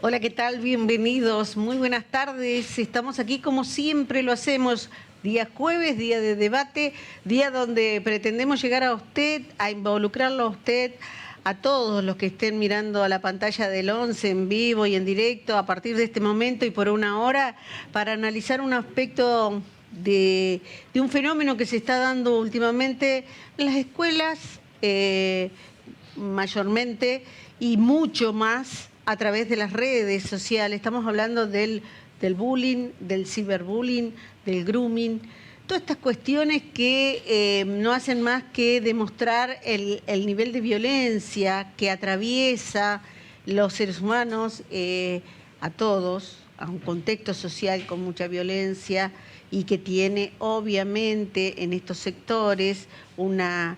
Hola, ¿qué tal? Bienvenidos, muy buenas tardes. Estamos aquí como siempre lo hacemos, día jueves, día de debate, día donde pretendemos llegar a usted, a involucrarlo a usted, a todos los que estén mirando a la pantalla del 11 en vivo y en directo a partir de este momento y por una hora, para analizar un aspecto de un fenómeno que se está dando últimamente en las escuelas, mayormente, y mucho más a través de las redes sociales. Estamos hablando del bullying, del ciberbullying, del grooming, todas estas cuestiones que no hacen más que demostrar el nivel de violencia que atraviesa los seres humanos, a todos, a un contexto social con mucha violencia y que tiene obviamente en estos sectores una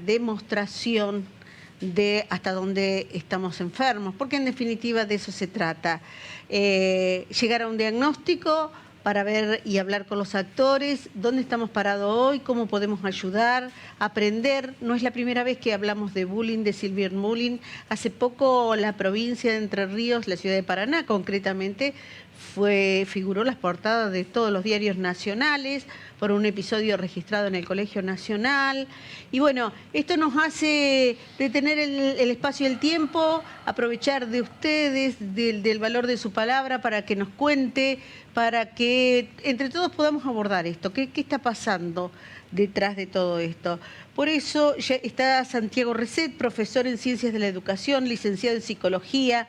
demostración de hasta dónde estamos enfermos, porque en definitiva de eso se trata. Llegar a un diagnóstico para ver y hablar con los actores, dónde estamos parados hoy, cómo podemos ayudar, aprender. No es la primera vez que hablamos de bullying, de cyberbullying. Hace poco la provincia de Entre Ríos, la ciudad de Paraná concretamente, figuró las portadas de todos los diarios nacionales por un episodio registrado en el Colegio Nacional. Y bueno, esto nos hace detener el espacio y el tiempo, aprovechar de ustedes, del valor de su palabra para que nos cuente, para que entre todos podamos abordar esto. ¿Qué está pasando detrás de todo esto? Por eso ya está Santiago Reset, profesor en Ciencias de la Educación, licenciado en Psicología.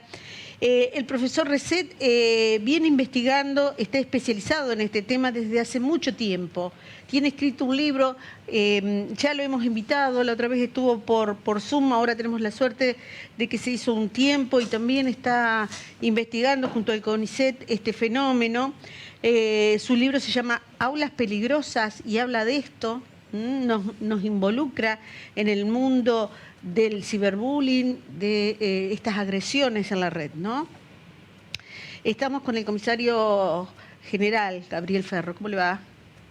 El profesor Reset viene investigando, está especializado en este tema desde hace mucho tiempo. Tiene escrito un libro, ya lo hemos invitado, la otra vez estuvo por Zoom, ahora tenemos la suerte de que se hizo un tiempo y también está investigando junto al CONICET este fenómeno. Su libro se llama Aulas Peligrosas y habla de esto, nos involucra en el mundo del ciberbullying, de estas agresiones en la red, ¿no? Estamos con el comisario general, Gabriel Ferro. ¿Cómo le va?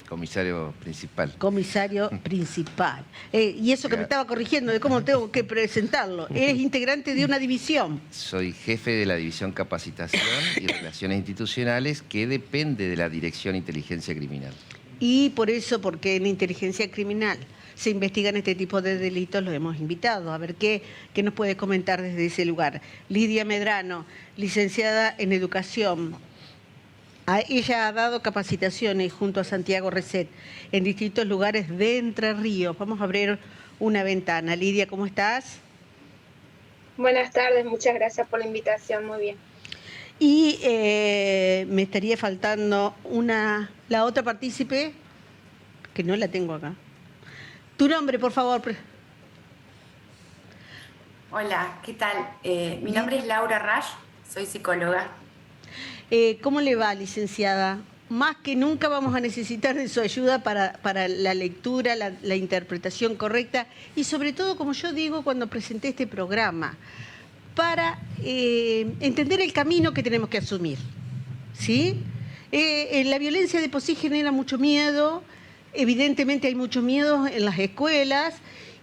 Comisario principal. Comisario principal. Y eso que me estaba corrigiendo de cómo tengo que presentarlo. Es integrante de una división. Soy jefe de la División Capacitación y Relaciones Institucionales, que depende de la Dirección Inteligencia Criminal. Y por eso, porque en inteligencia criminal se investigan este tipo de delitos, los hemos invitado. A ver qué nos puede comentar desde ese lugar. Lidia Medrano, licenciada en Educación. Ella ha dado capacitaciones junto a Santiago Reset en distintos lugares de Entre Ríos. Vamos a abrir una ventana. Lidia, ¿cómo estás? Buenas tardes, muchas gracias por la invitación, muy bien. Y me estaría faltando la otra partícipe, que no la tengo acá. Tu nombre, por favor. Hola, ¿qué tal? Mi nombre es Laura Rash, soy psicóloga. ¿Cómo le va, licenciada? Más que nunca vamos a necesitar de su ayuda para la lectura, la interpretación correcta y sobre todo, como yo digo cuando presenté este programa, para entender el camino que tenemos que asumir, ¿sí? La violencia de por sí genera mucho miedo, evidentemente hay mucho miedo en las escuelas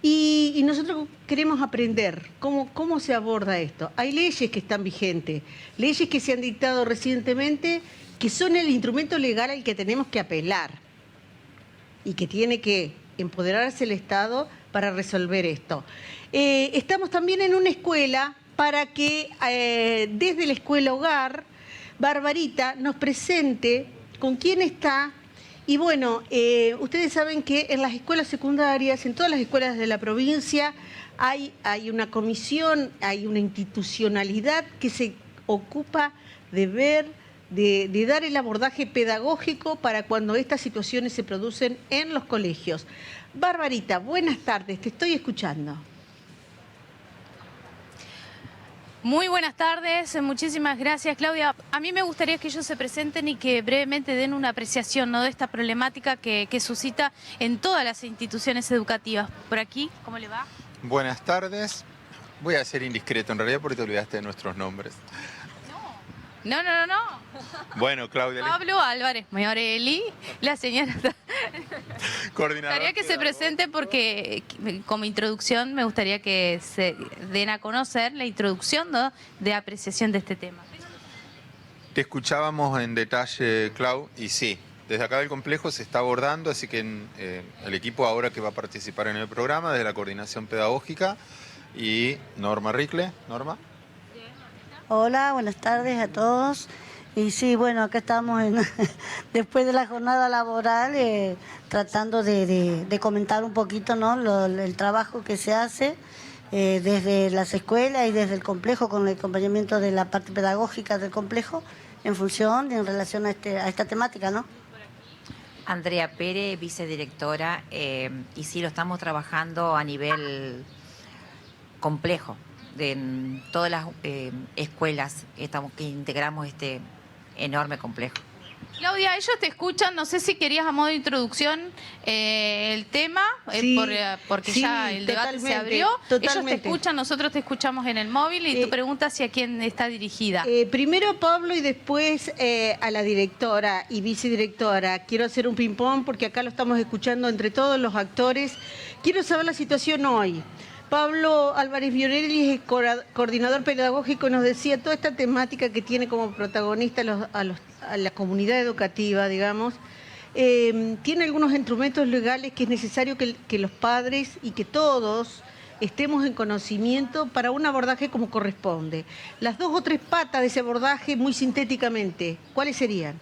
y nosotros queremos aprender cómo se aborda esto. Hay leyes que están vigentes, leyes que se han dictado recientemente, que son el instrumento legal al que tenemos que apelar y que tiene que empoderarse el Estado para resolver esto. Estamos también en una escuela para que desde la escuela hogar, Barbarita nos presente con quién está. Y bueno, ustedes saben que en las escuelas secundarias, en todas las escuelas de la provincia, hay una comisión, hay una institucionalidad que se ocupa de ver, de dar el abordaje pedagógico para cuando estas situaciones se producen en los colegios. Barbarita, buenas tardes, te estoy escuchando. Muy buenas tardes, muchísimas gracias, Claudia. A mí me gustaría que ellos se presenten y que brevemente den una apreciación, ¿no?, de esta problemática que suscita en todas las instituciones educativas. Por aquí, ¿cómo le va? Buenas tardes. Voy a ser indiscreto en realidad porque te olvidaste de nuestros nombres. No. Bueno, Claudia. Pablo Álvarez Mayorelli, la señora Me Coordinador gustaría que se presente porque como introducción me gustaría que se den a conocer la introducción, ¿no?, de apreciación de este tema. Te escuchábamos en detalle, Clau, y sí, desde acá del complejo se está abordando, así que el equipo ahora que va a participar en el programa, desde la coordinación pedagógica, y Norma Ricle. Norma. Hola, buenas tardes a todos. Y sí, bueno, acá estamos después de la jornada laboral tratando de comentar un poquito, ¿no?, el trabajo que se hace desde las escuelas y desde el complejo con el acompañamiento de la parte pedagógica del complejo en función y en relación a esta temática, ¿no? Andrea Pérez, vicedirectora, y sí, lo estamos trabajando a nivel complejo de todas las escuelas que integramos este enorme complejo. Claudia, ellos te escuchan, no sé si querías a modo de introducción el tema, Sí, porque sí, ya el debate se totalmente, abrió. Ellos totalmente. te escuchan, nosotros te escuchamos en el móvil y tu pregunta hacia quién está dirigida. Primero a Pablo y después a la directora y vicedirectora. Quiero hacer un ping-pong porque acá lo estamos escuchando entre todos los actores. Quiero saber la situación hoy. Pablo Álvarez Viorelli es coordinador pedagógico y nos decía toda esta temática que tiene como protagonista a la comunidad educativa, digamos. Tiene algunos instrumentos legales que es necesario que los padres y que todos estemos en conocimiento para un abordaje como corresponde. Las 2 o 3 patas de ese abordaje, muy sintéticamente, ¿cuáles serían?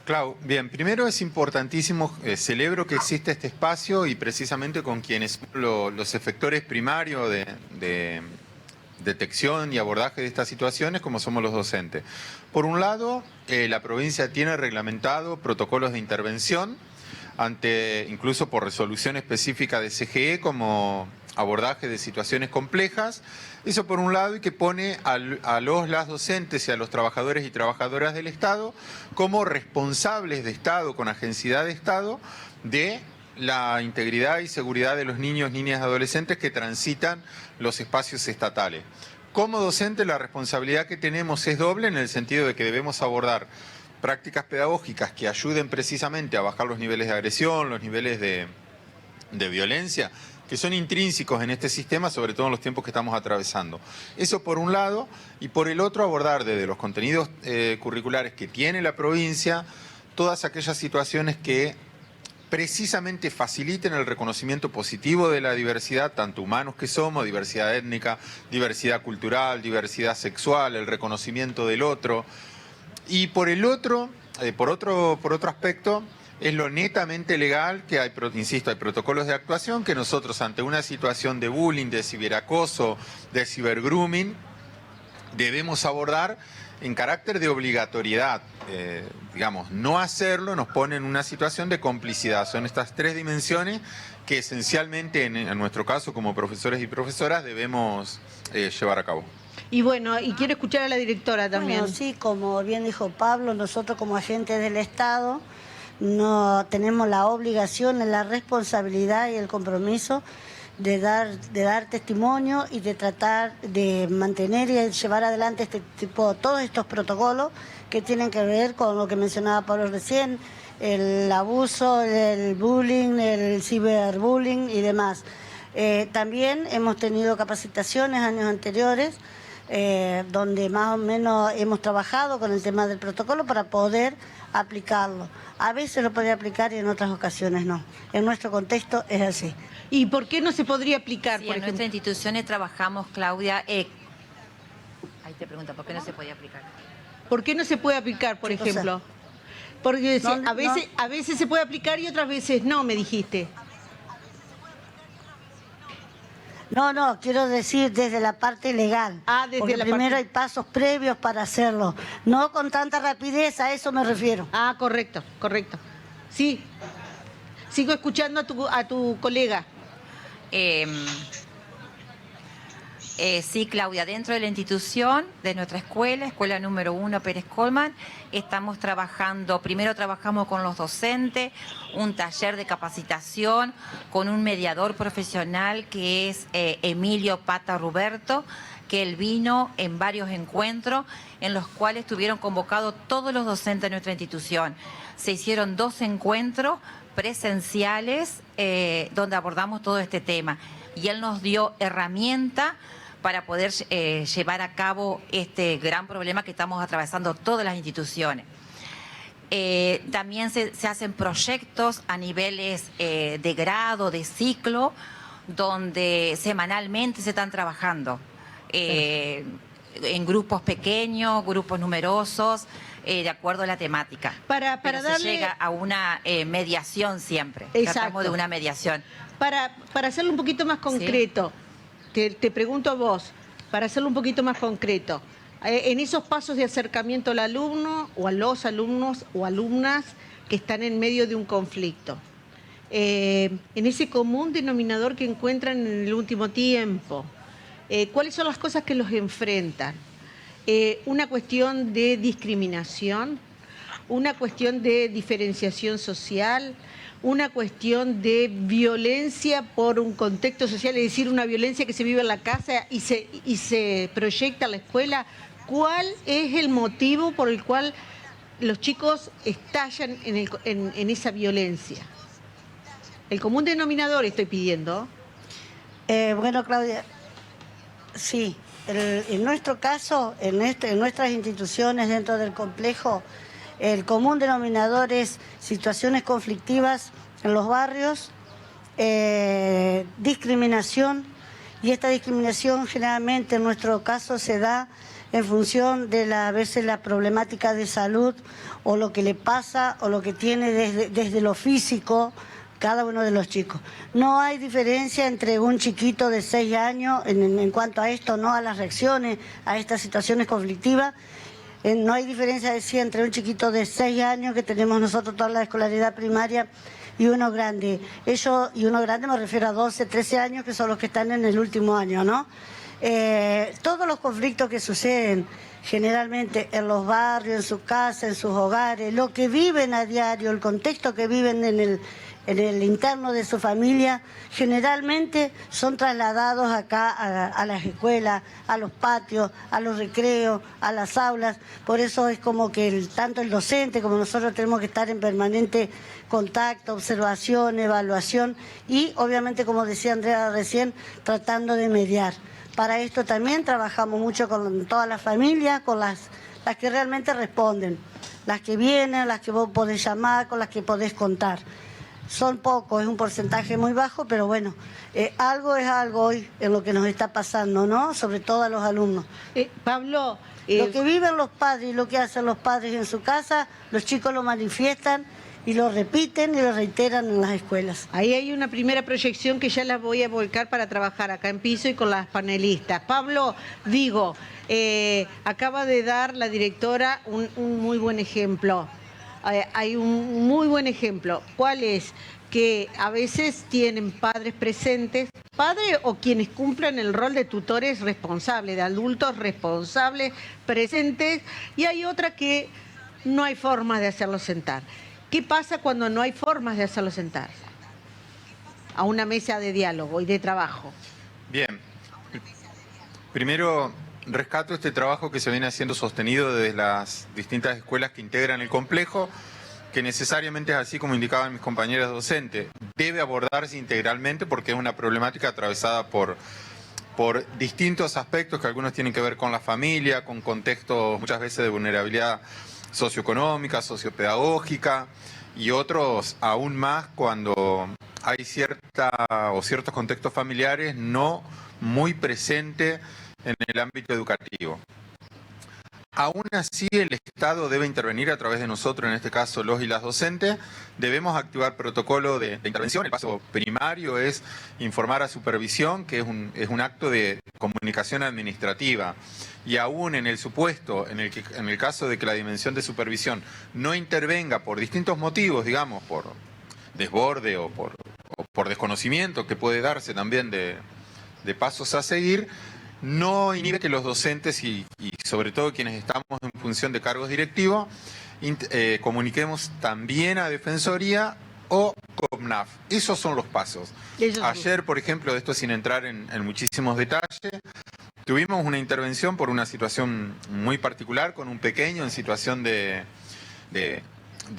Clau, bien, primero es importantísimo, celebro que existe este espacio y precisamente con quienes son los efectores primarios de detección y abordaje de estas situaciones, como somos los docentes. Por un lado, la provincia tiene reglamentado protocolos de intervención, incluso por resolución específica de CGE, como abordaje de situaciones complejas. Eso por un lado, y que pone a las docentes y a los trabajadores y trabajadoras del Estado como responsables de Estado, con agenciedad de Estado, de la integridad y seguridad de los niños, niñas y adolescentes que transitan los espacios estatales. Como docente, la responsabilidad que tenemos es doble, en el sentido de que debemos abordar prácticas pedagógicas que ayuden precisamente a bajar los niveles de agresión, los niveles de violencia, que son intrínsecos en este sistema, sobre todo en los tiempos que estamos atravesando. Eso por un lado, y por el otro abordar desde los contenidos curriculares que tiene la provincia, todas aquellas situaciones que precisamente faciliten el reconocimiento positivo de la diversidad, tanto humanos que somos, diversidad étnica, diversidad cultural, diversidad sexual, el reconocimiento del otro. Y por el otro, por otro aspecto, es lo netamente legal, que hay, insisto, hay protocolos de actuación que nosotros ante una situación de bullying, de ciberacoso, de cibergrooming, debemos abordar en carácter de obligatoriedad. Digamos, no hacerlo nos pone en una situación de complicidad. Son estas 3 dimensiones que esencialmente, en nuestro caso, como profesores y profesoras, debemos llevar a cabo. Y bueno, y quiero escuchar a la directora también. Bueno, sí, como bien dijo Pablo, nosotros como agentes del Estado no tenemos la obligación, la responsabilidad y el compromiso de dar testimonio y de tratar de mantener y llevar adelante todos estos protocolos que tienen que ver con lo que mencionaba Pablo recién, el abuso, el bullying, el ciberbullying y demás. También hemos tenido capacitaciones años anteriores donde más o menos hemos trabajado con el tema del protocolo para poder aplicarlo. A veces lo puede aplicar y en otras ocasiones no. En nuestro contexto es así. ¿Y por qué no se podría aplicar? Sí, por en ejemplo? nuestras instituciones trabajamos, Claudia, ahí te pregunta, ¿por qué no se podía aplicar? ¿Por qué no se puede aplicar, por ¿Qué cosa? ejemplo? Porque No, a veces se puede aplicar y otras veces no, me dijiste. No, quiero decir desde la parte legal. Desde porque la primero parte- hay pasos previos para hacerlo. No con tanta rapidez, a eso me refiero. Correcto. Sí. Sigo escuchando a tu colega. Sí, Claudia, dentro de la institución, de nuestra escuela, escuela número 1 Pérez Colman, estamos trabajando, primero trabajamos con los docentes, un taller de capacitación con un mediador profesional que es Emilio Pata Ruberto, que él vino en varios encuentros en los cuales estuvieron convocados todos los docentes de nuestra institución. Se hicieron 2 encuentros presenciales donde abordamos todo este tema y él nos dio herramientas para poder llevar a cabo este gran problema que estamos atravesando todas las instituciones. También se hacen proyectos a niveles de grado, de ciclo, donde semanalmente se están trabajando en grupos pequeños, grupos numerosos, de acuerdo a la temática. Para Pero darle... se llega a una mediación siempre. Exacto. Tratamos de una mediación. Para hacerlo un poquito más concreto, te pregunto a vos, para hacerlo un poquito más concreto, en esos pasos de acercamiento al alumno o a los alumnos o alumnas que están en medio de un conflicto, en ese común denominador que encuentran en el último tiempo, ¿cuáles son las cosas que los enfrentan? Una cuestión de discriminación, una cuestión de diferenciación social, una cuestión de violencia por un contexto social, es decir, una violencia que se vive en la casa y se proyecta a la escuela. ¿Cuál es el motivo por el cual los chicos estallan en esa violencia? El común denominador estoy pidiendo. Bueno, Claudia, sí, en nuestro caso, en nuestras instituciones dentro del complejo, el común denominador es situaciones conflictivas en los barrios, discriminación, y esta discriminación generalmente en nuestro caso se da en función de a veces la problemática de salud o lo que le pasa o lo que tiene desde lo físico cada uno de los chicos. No hay diferencia entre un chiquito de 6 años en cuanto a esto, no a las reacciones a estas situaciones conflictivas. No hay diferencia, decía, entre un chiquito de 6 años que tenemos nosotros toda la escolaridad primaria y uno grande. Y uno grande me refiero a 12, 13 años, que son los que están en el último año, ¿no? Todos los conflictos que suceden generalmente en los barrios, en sus casas, en sus hogares, lo que viven a diario, el contexto que viven en el interno de su familia, generalmente son trasladados acá a las escuelas, a los patios, a los recreos, a las aulas. Por eso es como que tanto el docente como nosotros tenemos que estar en permanente contacto, observación, evaluación y obviamente, como decía Andrea recién, tratando de mediar. Para esto también trabajamos mucho con todas las familias, con las que realmente responden, las que vienen, las que vos podés llamar, con las que podés contar. Son pocos, es un porcentaje muy bajo, pero bueno, algo es algo hoy en lo que nos está pasando, ¿no? Sobre todo a los alumnos. Pablo... Lo que viven los padres y lo que hacen los padres en su casa, los chicos lo manifiestan y lo repiten y lo reiteran en las escuelas. Ahí hay una primera proyección que ya la voy a volcar para trabajar acá en piso y con las panelistas. Pablo, digo, acaba de dar la directora un muy buen ejemplo. Hay un muy buen ejemplo. ¿Cuál es? Que a veces tienen padres presentes, padres o quienes cumplan el rol de tutores responsables, de adultos responsables, presentes, y hay otra que no hay forma de hacerlos sentar. ¿Qué pasa cuando no hay formas de hacerlos sentar a una mesa de diálogo y de trabajo? Bien. Primero, rescato este trabajo que se viene haciendo sostenido desde las distintas escuelas que integran el complejo, que necesariamente es así como indicaban mis compañeras docentes. Debe abordarse integralmente porque es una problemática atravesada por distintos aspectos que algunos tienen que ver con la familia, con contextos muchas veces de vulnerabilidad socioeconómica, sociopedagógica y otros aún más cuando hay ciertos contextos familiares no muy presentes en el ámbito educativo. Aún así, el Estado debe intervenir a través de nosotros, en este caso los y las docentes. Debemos activar protocolo de intervención. El paso primario es informar a supervisión, que es un acto de comunicación administrativa. Y aún en el supuesto, en el caso de que la dimensión de supervisión no intervenga por distintos motivos, digamos, por desborde o por desconocimiento que puede darse también de pasos a seguir, no inhibe que los docentes y sobre todo quienes estamos en función de cargos directivos comuniquemos también a Defensoría o COPNAF. Esos son los pasos. Ayer, por ejemplo, de esto sin entrar en muchísimos detalles, tuvimos una intervención por una situación muy particular con un pequeño en situación de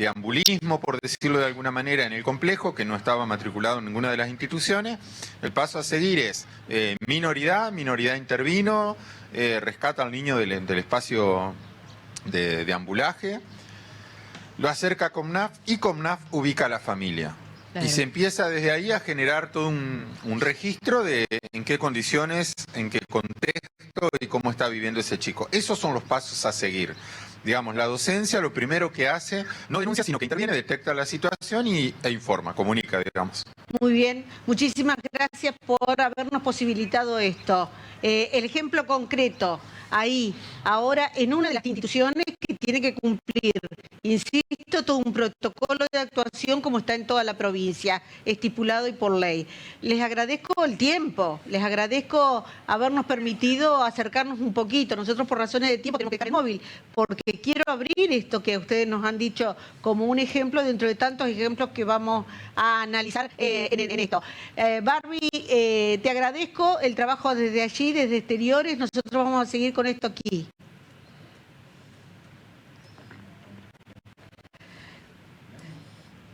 ambulismo, por decirlo de alguna manera, en el complejo, que no estaba matriculado en ninguna de las instituciones. El paso a seguir es minoridad intervino, rescata al niño del espacio de ambulaje, lo acerca a COPNAF y COPNAF ubica a la familia. Claro. Y se empieza desde ahí a generar todo un registro de en qué condiciones, en qué contexto y cómo está viviendo ese chico. Esos son los pasos a seguir. Digamos, la docencia lo primero que hace, no denuncia, sino que interviene, detecta la situación e informa, comunica, digamos. Muy bien, muchísimas gracias por habernos posibilitado esto. El ejemplo concreto, ahí, ahora, en una de las instituciones que tiene que cumplir, insisto, todo un protocolo de actuación como está en toda la provincia, estipulado y por ley. Les agradezco el tiempo, les agradezco habernos permitido acercarnos un poquito. Nosotros por razones de tiempo tenemos que dejar el móvil, porque quiero abrir esto que ustedes nos han dicho como un ejemplo dentro de tantos ejemplos que vamos a analizar en esto. Barbie, te agradezco el trabajo desde allí, desde exteriores. Nosotros vamos a seguir con esto aquí.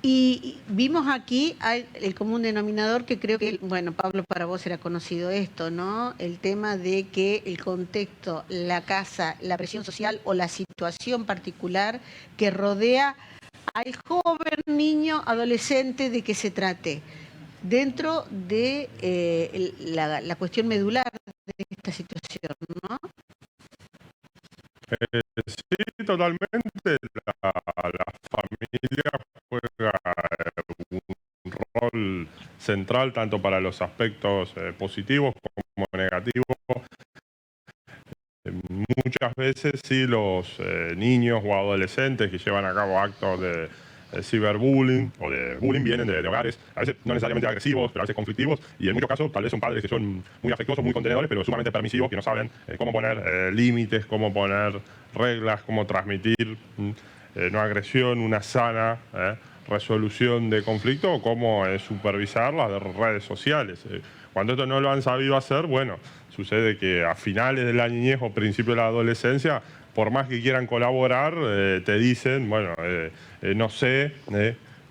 Y vimos aquí el común denominador que creo que, bueno, Pablo, para vos era conocido esto, ¿no? El tema de que el contexto, la casa, la presión social o la situación particular que rodea al joven, niño, adolescente de que se trate, dentro de la cuestión medular de esta situación, ¿no? Sí, totalmente. La familia juega un rol central tanto para los aspectos positivos como negativos. Muchas veces sí los niños o adolescentes que llevan a cabo actos de ciberbullying o de bullying vienen de hogares, a veces no necesariamente agresivos, pero a veces conflictivos, y en muchos casos tal vez son padres que son muy afectuosos, muy contenedores, pero sumamente permisivos, que no saben cómo poner límites, cómo poner reglas, cómo transmitir no agresión, una sana resolución de conflicto, o cómo supervisar las redes sociales. Cuando esto no lo han sabido hacer, bueno, sucede que a finales de la niñez o principio de la adolescencia, por más que quieran colaborar, te dicen, bueno, no sé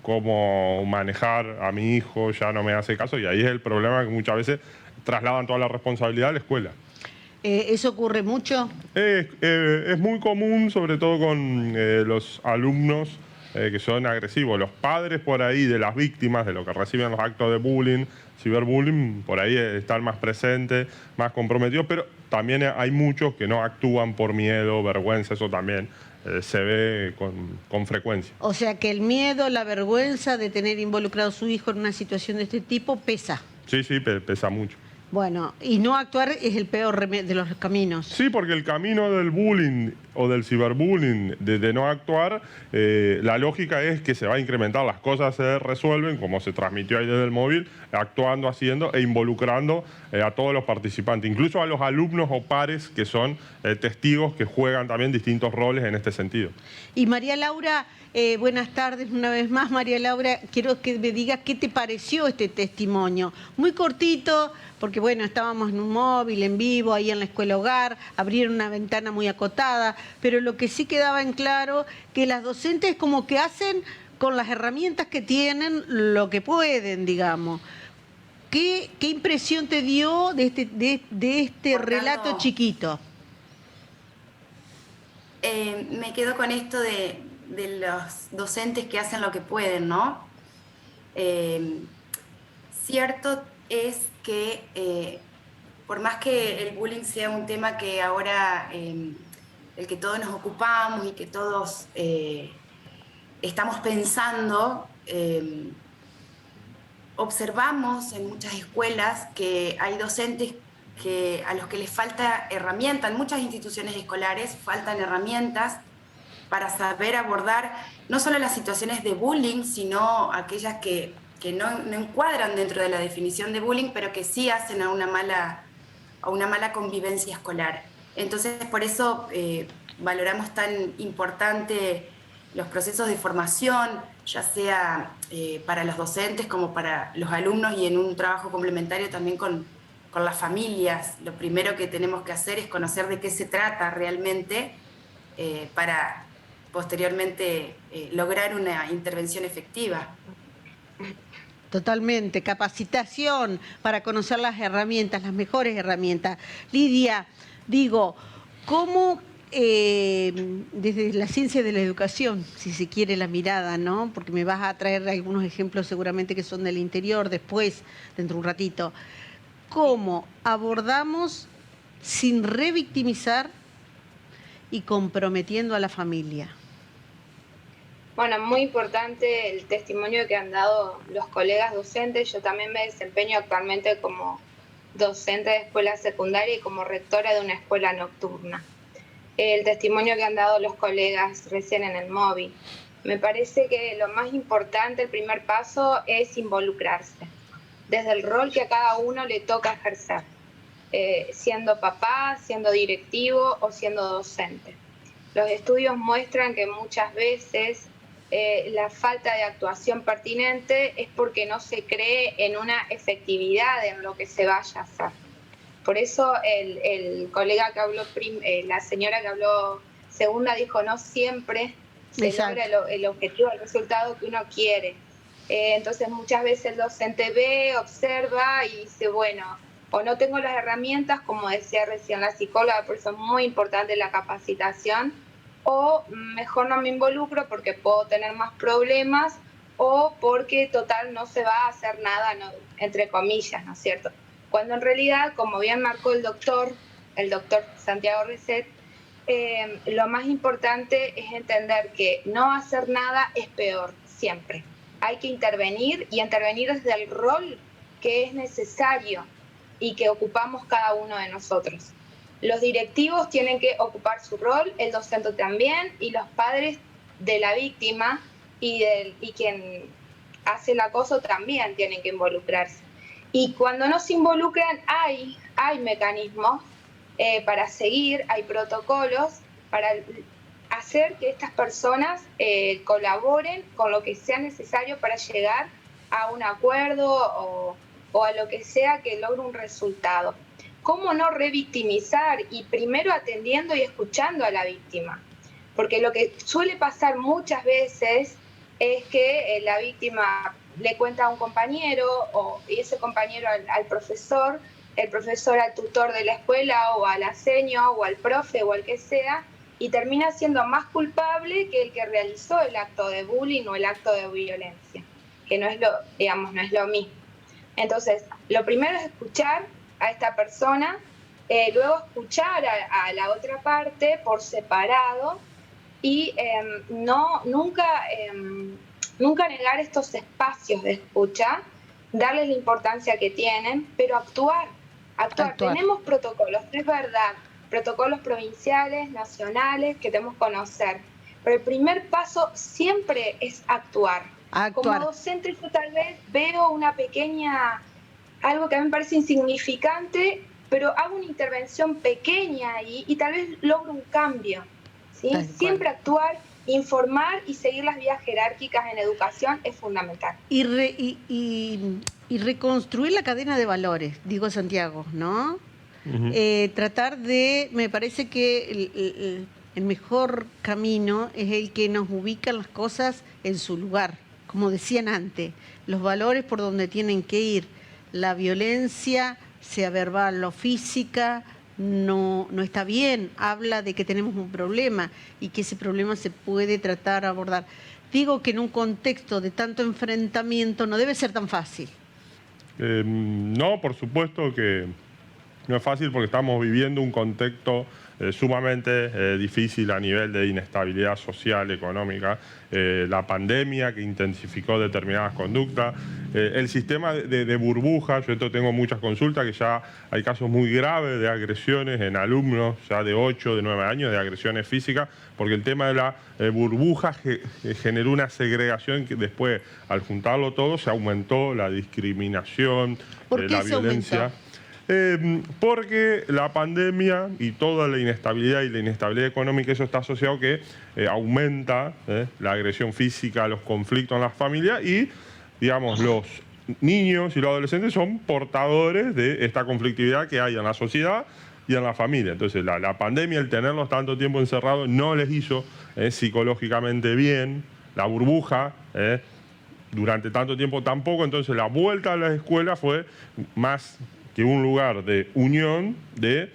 cómo manejar a mi hijo, ya no me hace caso, y ahí es el problema, que muchas veces trasladan toda la responsabilidad a la escuela. ¿Eso ocurre mucho? Es muy común, sobre todo con los alumnos que son agresivos. Los padres por ahí de las víctimas, de lo que reciben los actos de bullying, ciberbullying, por ahí están más presentes, más comprometidos, pero también hay muchos que no actúan por miedo, vergüenza, eso también se ve con frecuencia. O sea que el miedo, la vergüenza de tener involucrado a su hijo en una situación de este tipo pesa. Sí, pesa mucho. Bueno, y no actuar es el peor de los caminos. Sí, porque el camino del bullying o del ciberbullying, de no actuar, la lógica es que se va a incrementar, las cosas se resuelven, como se transmitió ahí desde el móvil, actuando, haciendo e involucrando a todos los participantes, incluso a los alumnos o pares que son testigos que juegan también distintos roles en este sentido. Y María Laura, buenas tardes una vez más. María Laura, quiero que me digas qué te pareció este testimonio. Muy cortito, porque bueno, estábamos en un móvil, en vivo, ahí en la escuela hogar, abrieron una ventana muy acotada, pero lo que sí quedaba en claro, que las docentes como que hacen con las herramientas que tienen lo que pueden, digamos. ¿Qué impresión te dio de este relato chiquito? Me quedo con esto de los docentes que hacen lo que pueden, ¿no? Cierto es que por más que el bullying sea un tema que ahora el que todos nos ocupamos y que todos estamos pensando, observamos en muchas escuelas que hay docentes a los que les falta herramientas, en muchas instituciones escolares faltan herramientas para saber abordar no solo las situaciones de bullying, sino aquellas que no encuadran dentro de la definición de bullying, pero que sí hacen a una mala convivencia escolar. Entonces, por eso valoramos tan importante los procesos de formación, ya sea para los docentes como para los alumnos y en un trabajo complementario también con las familias. Lo primero que tenemos que hacer es conocer de qué se trata realmente para posteriormente lograr una intervención efectiva. Totalmente, capacitación para conocer las herramientas, las mejores herramientas. Lidia, digo, ¿cómo desde la ciencia de la educación, si se quiere la mirada, ¿no? Porque me vas a traer algunos ejemplos seguramente que son del interior después, dentro de un ratito. ¿Cómo abordamos sin revictimizar y comprometiendo a la familia? Bueno, muy importante el testimonio que han dado los colegas docentes. Yo también me desempeño actualmente como docente de escuela secundaria y como rectora de una escuela nocturna. El testimonio que han dado los colegas recién en el móvil. Me parece que lo más importante, el primer paso, es involucrarse, desde el rol que a cada uno le toca ejercer, siendo papá, siendo directivo o siendo docente. Los estudios muestran que muchas veces la falta de actuación pertinente es porque no se cree en una efectividad en lo que se vaya a hacer. Por eso el colega que habló, la señora que habló segunda dijo, no siempre se logra el objetivo, el resultado que uno quiere. Entonces muchas veces el docente ve, observa y dice, bueno, o no tengo las herramientas, como decía recién la psicóloga, por eso es muy importante la capacitación, o mejor no me involucro porque puedo tener más problemas o porque total no se va a hacer nada, no, entre comillas, ¿no es cierto? Cuando en realidad, como bien marcó el doctor Santiago Reset, lo más importante es entender que no hacer nada es peor, siempre. Hay que intervenir y intervenir desde el rol que es necesario y que ocupamos cada uno de nosotros. Los directivos tienen que ocupar su rol, el docente también, y los padres de la víctima y quien hace el acoso también tienen que involucrarse. Y cuando no se involucran hay mecanismos para seguir, hay protocolos para hacer que estas personas colaboren con lo que sea necesario para llegar a un acuerdo o a lo que sea que logre un resultado. ¿Cómo no revictimizar? Y primero atendiendo y escuchando a la víctima. Porque lo que suele pasar muchas veces es que la víctima le cuenta a un compañero y ese compañero al profesor, el profesor al tutor de la escuela o al seño o al profe o al que sea, y termina siendo más culpable que el que realizó el acto de bullying o el acto de violencia, que no es lo mismo. Entonces, lo primero es escuchar a esta persona, luego escuchar a la otra parte por separado y nunca negar estos espacios de escucha, darles la importancia que tienen, pero actuar. Tenemos protocolos, es verdad, protocolos provinciales, nacionales, que debemos conocer, pero el primer paso siempre es actuar. Como docente yo tal vez veo algo que a mí me parece insignificante, pero hago una intervención pequeña ahí y tal vez logro un cambio. ¿Sí? Siempre actuar, informar y seguir las vías jerárquicas en educación es fundamental. Y reconstruir la cadena de valores, digo Santiago, ¿no? Tratar de, me parece que el mejor camino es el que nos ubica las cosas en su lugar, como decían antes, los valores por donde tienen que ir. La violencia, sea verbal o física, no está bien, habla de que tenemos un problema y que ese problema se puede tratar, abordar. Digo que en un contexto de tanto enfrentamiento no debe ser tan fácil. No, por supuesto que no es fácil porque estamos viviendo un contexto sumamente difícil a nivel de inestabilidad social, económica, la pandemia que intensificó determinadas conductas, el sistema de burbujas. Yo tengo muchas consultas que ya hay casos muy graves de agresiones en alumnos ya de 8, de 9 años, de agresiones físicas, porque el tema de la burbuja generó una segregación que después, al juntarlo todo, se aumentó la discriminación, la violencia. porque la pandemia y toda la inestabilidad económica, eso está asociado que aumenta la agresión física, los conflictos en las familias y, digamos, los niños y los adolescentes son portadores de esta conflictividad que hay en la sociedad y en la familia. Entonces, la pandemia, el tenerlos tanto tiempo encerrados, no les hizo psicológicamente bien. La burbuja, durante tanto tiempo tampoco. Entonces, la vuelta a la escuela fue más que un lugar de unión, de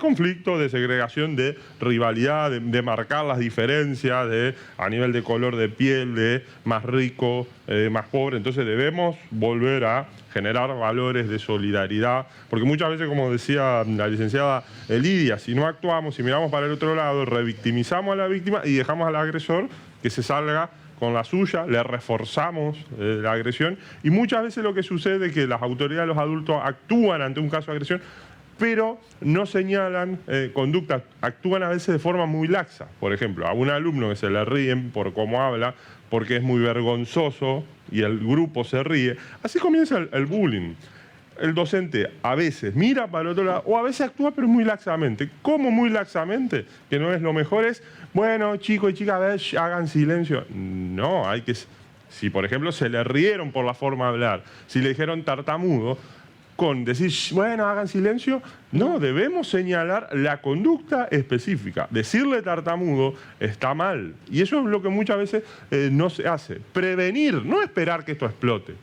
conflicto, de segregación, de rivalidad, de marcar las diferencias a nivel de color de piel, de más rico, más pobre. Entonces debemos volver a generar valores de solidaridad, porque muchas veces, como decía la licenciada Lidia, si no actuamos, si miramos para el otro lado, revictimizamos a la víctima y dejamos al agresor que se salga con la suya, le reforzamos la agresión, y muchas veces lo que sucede es que las autoridades, los adultos actúan ante un caso de agresión, pero no señalan conductas, actúan a veces de forma muy laxa. Por ejemplo, a un alumno que se le ríen por cómo habla, porque es muy vergonzoso y el grupo se ríe. Así comienza el bullying. El docente a veces mira para el otro lado o a veces actúa pero muy laxamente. ¿Cómo muy laxamente? Que no es lo mejor, es, bueno, chicos y chicas, a ver, hagan silencio. No, hay que... Si, por ejemplo, se le rieron por la forma de hablar, si le dijeron tartamudo, con decir, bueno, hagan silencio, no, debemos señalar la conducta específica. Decirle tartamudo está mal. Y eso es lo que muchas veces no se hace. Prevenir, no esperar que esto explote.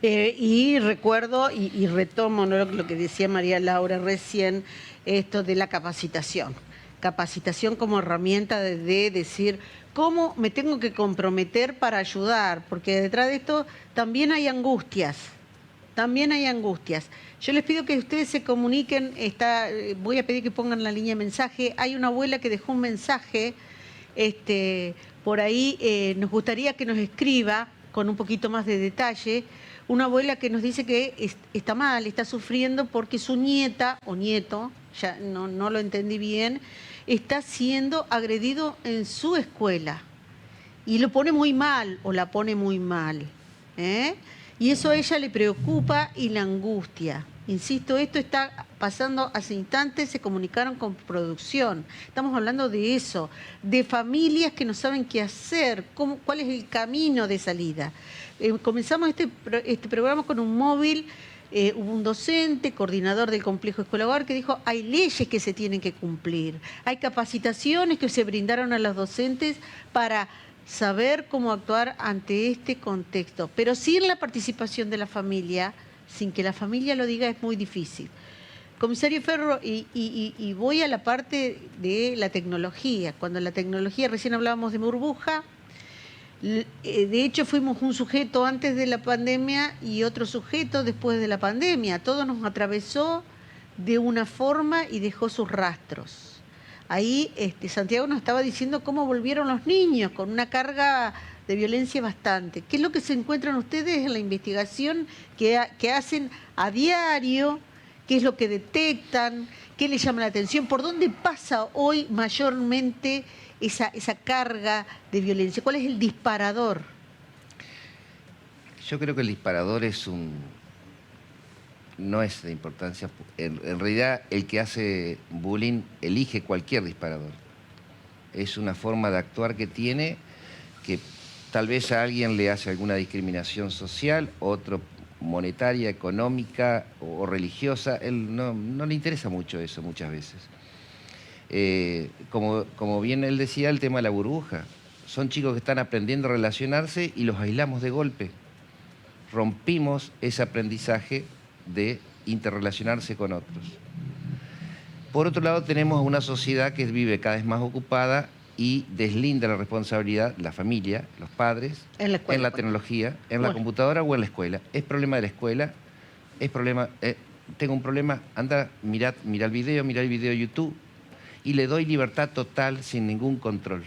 Y recuerdo y retomo, ¿no?, lo que decía María Laura recién, esto de la capacitación. Capacitación como herramienta de decir cómo me tengo que comprometer para ayudar, porque detrás de esto también hay angustias. También hay angustias. Yo les pido que ustedes se comuniquen, voy a pedir que pongan la línea de mensaje. Hay una abuela que dejó un mensaje, por ahí nos gustaría que nos escriba con un poquito más de detalle. Una abuela que nos dice que está mal, está sufriendo porque su nieta o nieto, ya no lo entendí bien, está siendo agredido en su escuela. Y lo pone muy mal o la pone muy mal. Y eso a ella le preocupa y la angustia. Insisto, esto está pasando hace instantes, se comunicaron con producción. Estamos hablando de eso, de familias que no saben qué hacer, cuál es el camino de salida. Comenzamos este programa con un móvil, hubo un docente, coordinador del complejo Escuela Hogar, que dijo, hay leyes que se tienen que cumplir, hay capacitaciones que se brindaron a los docentes para saber cómo actuar ante este contexto, pero sin la participación de la familia, sin que la familia lo diga, es muy difícil. Comisario Ferro, y voy a la parte de la tecnología. Cuando la tecnología, recién hablábamos de burbuja, de hecho fuimos un sujeto antes de la pandemia y otro sujeto después de la pandemia. Todo nos atravesó de una forma y dejó sus rastros. Ahí Santiago nos estaba diciendo cómo volvieron los niños con una carga de violencia bastante. ¿Qué es lo que se encuentran ustedes en la investigación que hacen a diario? ¿Qué es lo que detectan? ¿Qué les llama la atención? ¿Por dónde pasa hoy mayormente esa carga de violencia? ¿Cuál es el disparador? Yo creo que el disparador no es de importancia. En realidad, el que hace bullying elige cualquier disparador. Es una forma de actuar que tiene, que tal vez a alguien le hace alguna discriminación social, otro monetaria, económica o religiosa. Él no le interesa mucho eso muchas veces. Como bien él decía, el tema de la burbuja. Son chicos que están aprendiendo a relacionarse y los aislamos de golpe. Rompimos ese aprendizaje de interrelacionarse con otros. Por otro lado, tenemos una sociedad que vive cada vez más ocupada y deslinda la responsabilidad, la familia, los padres, en la tecnología, en la computadora o en la escuela. Es problema de la escuela, es problema... tengo un problema, anda, mira el video de YouTube y le doy libertad total sin ningún control.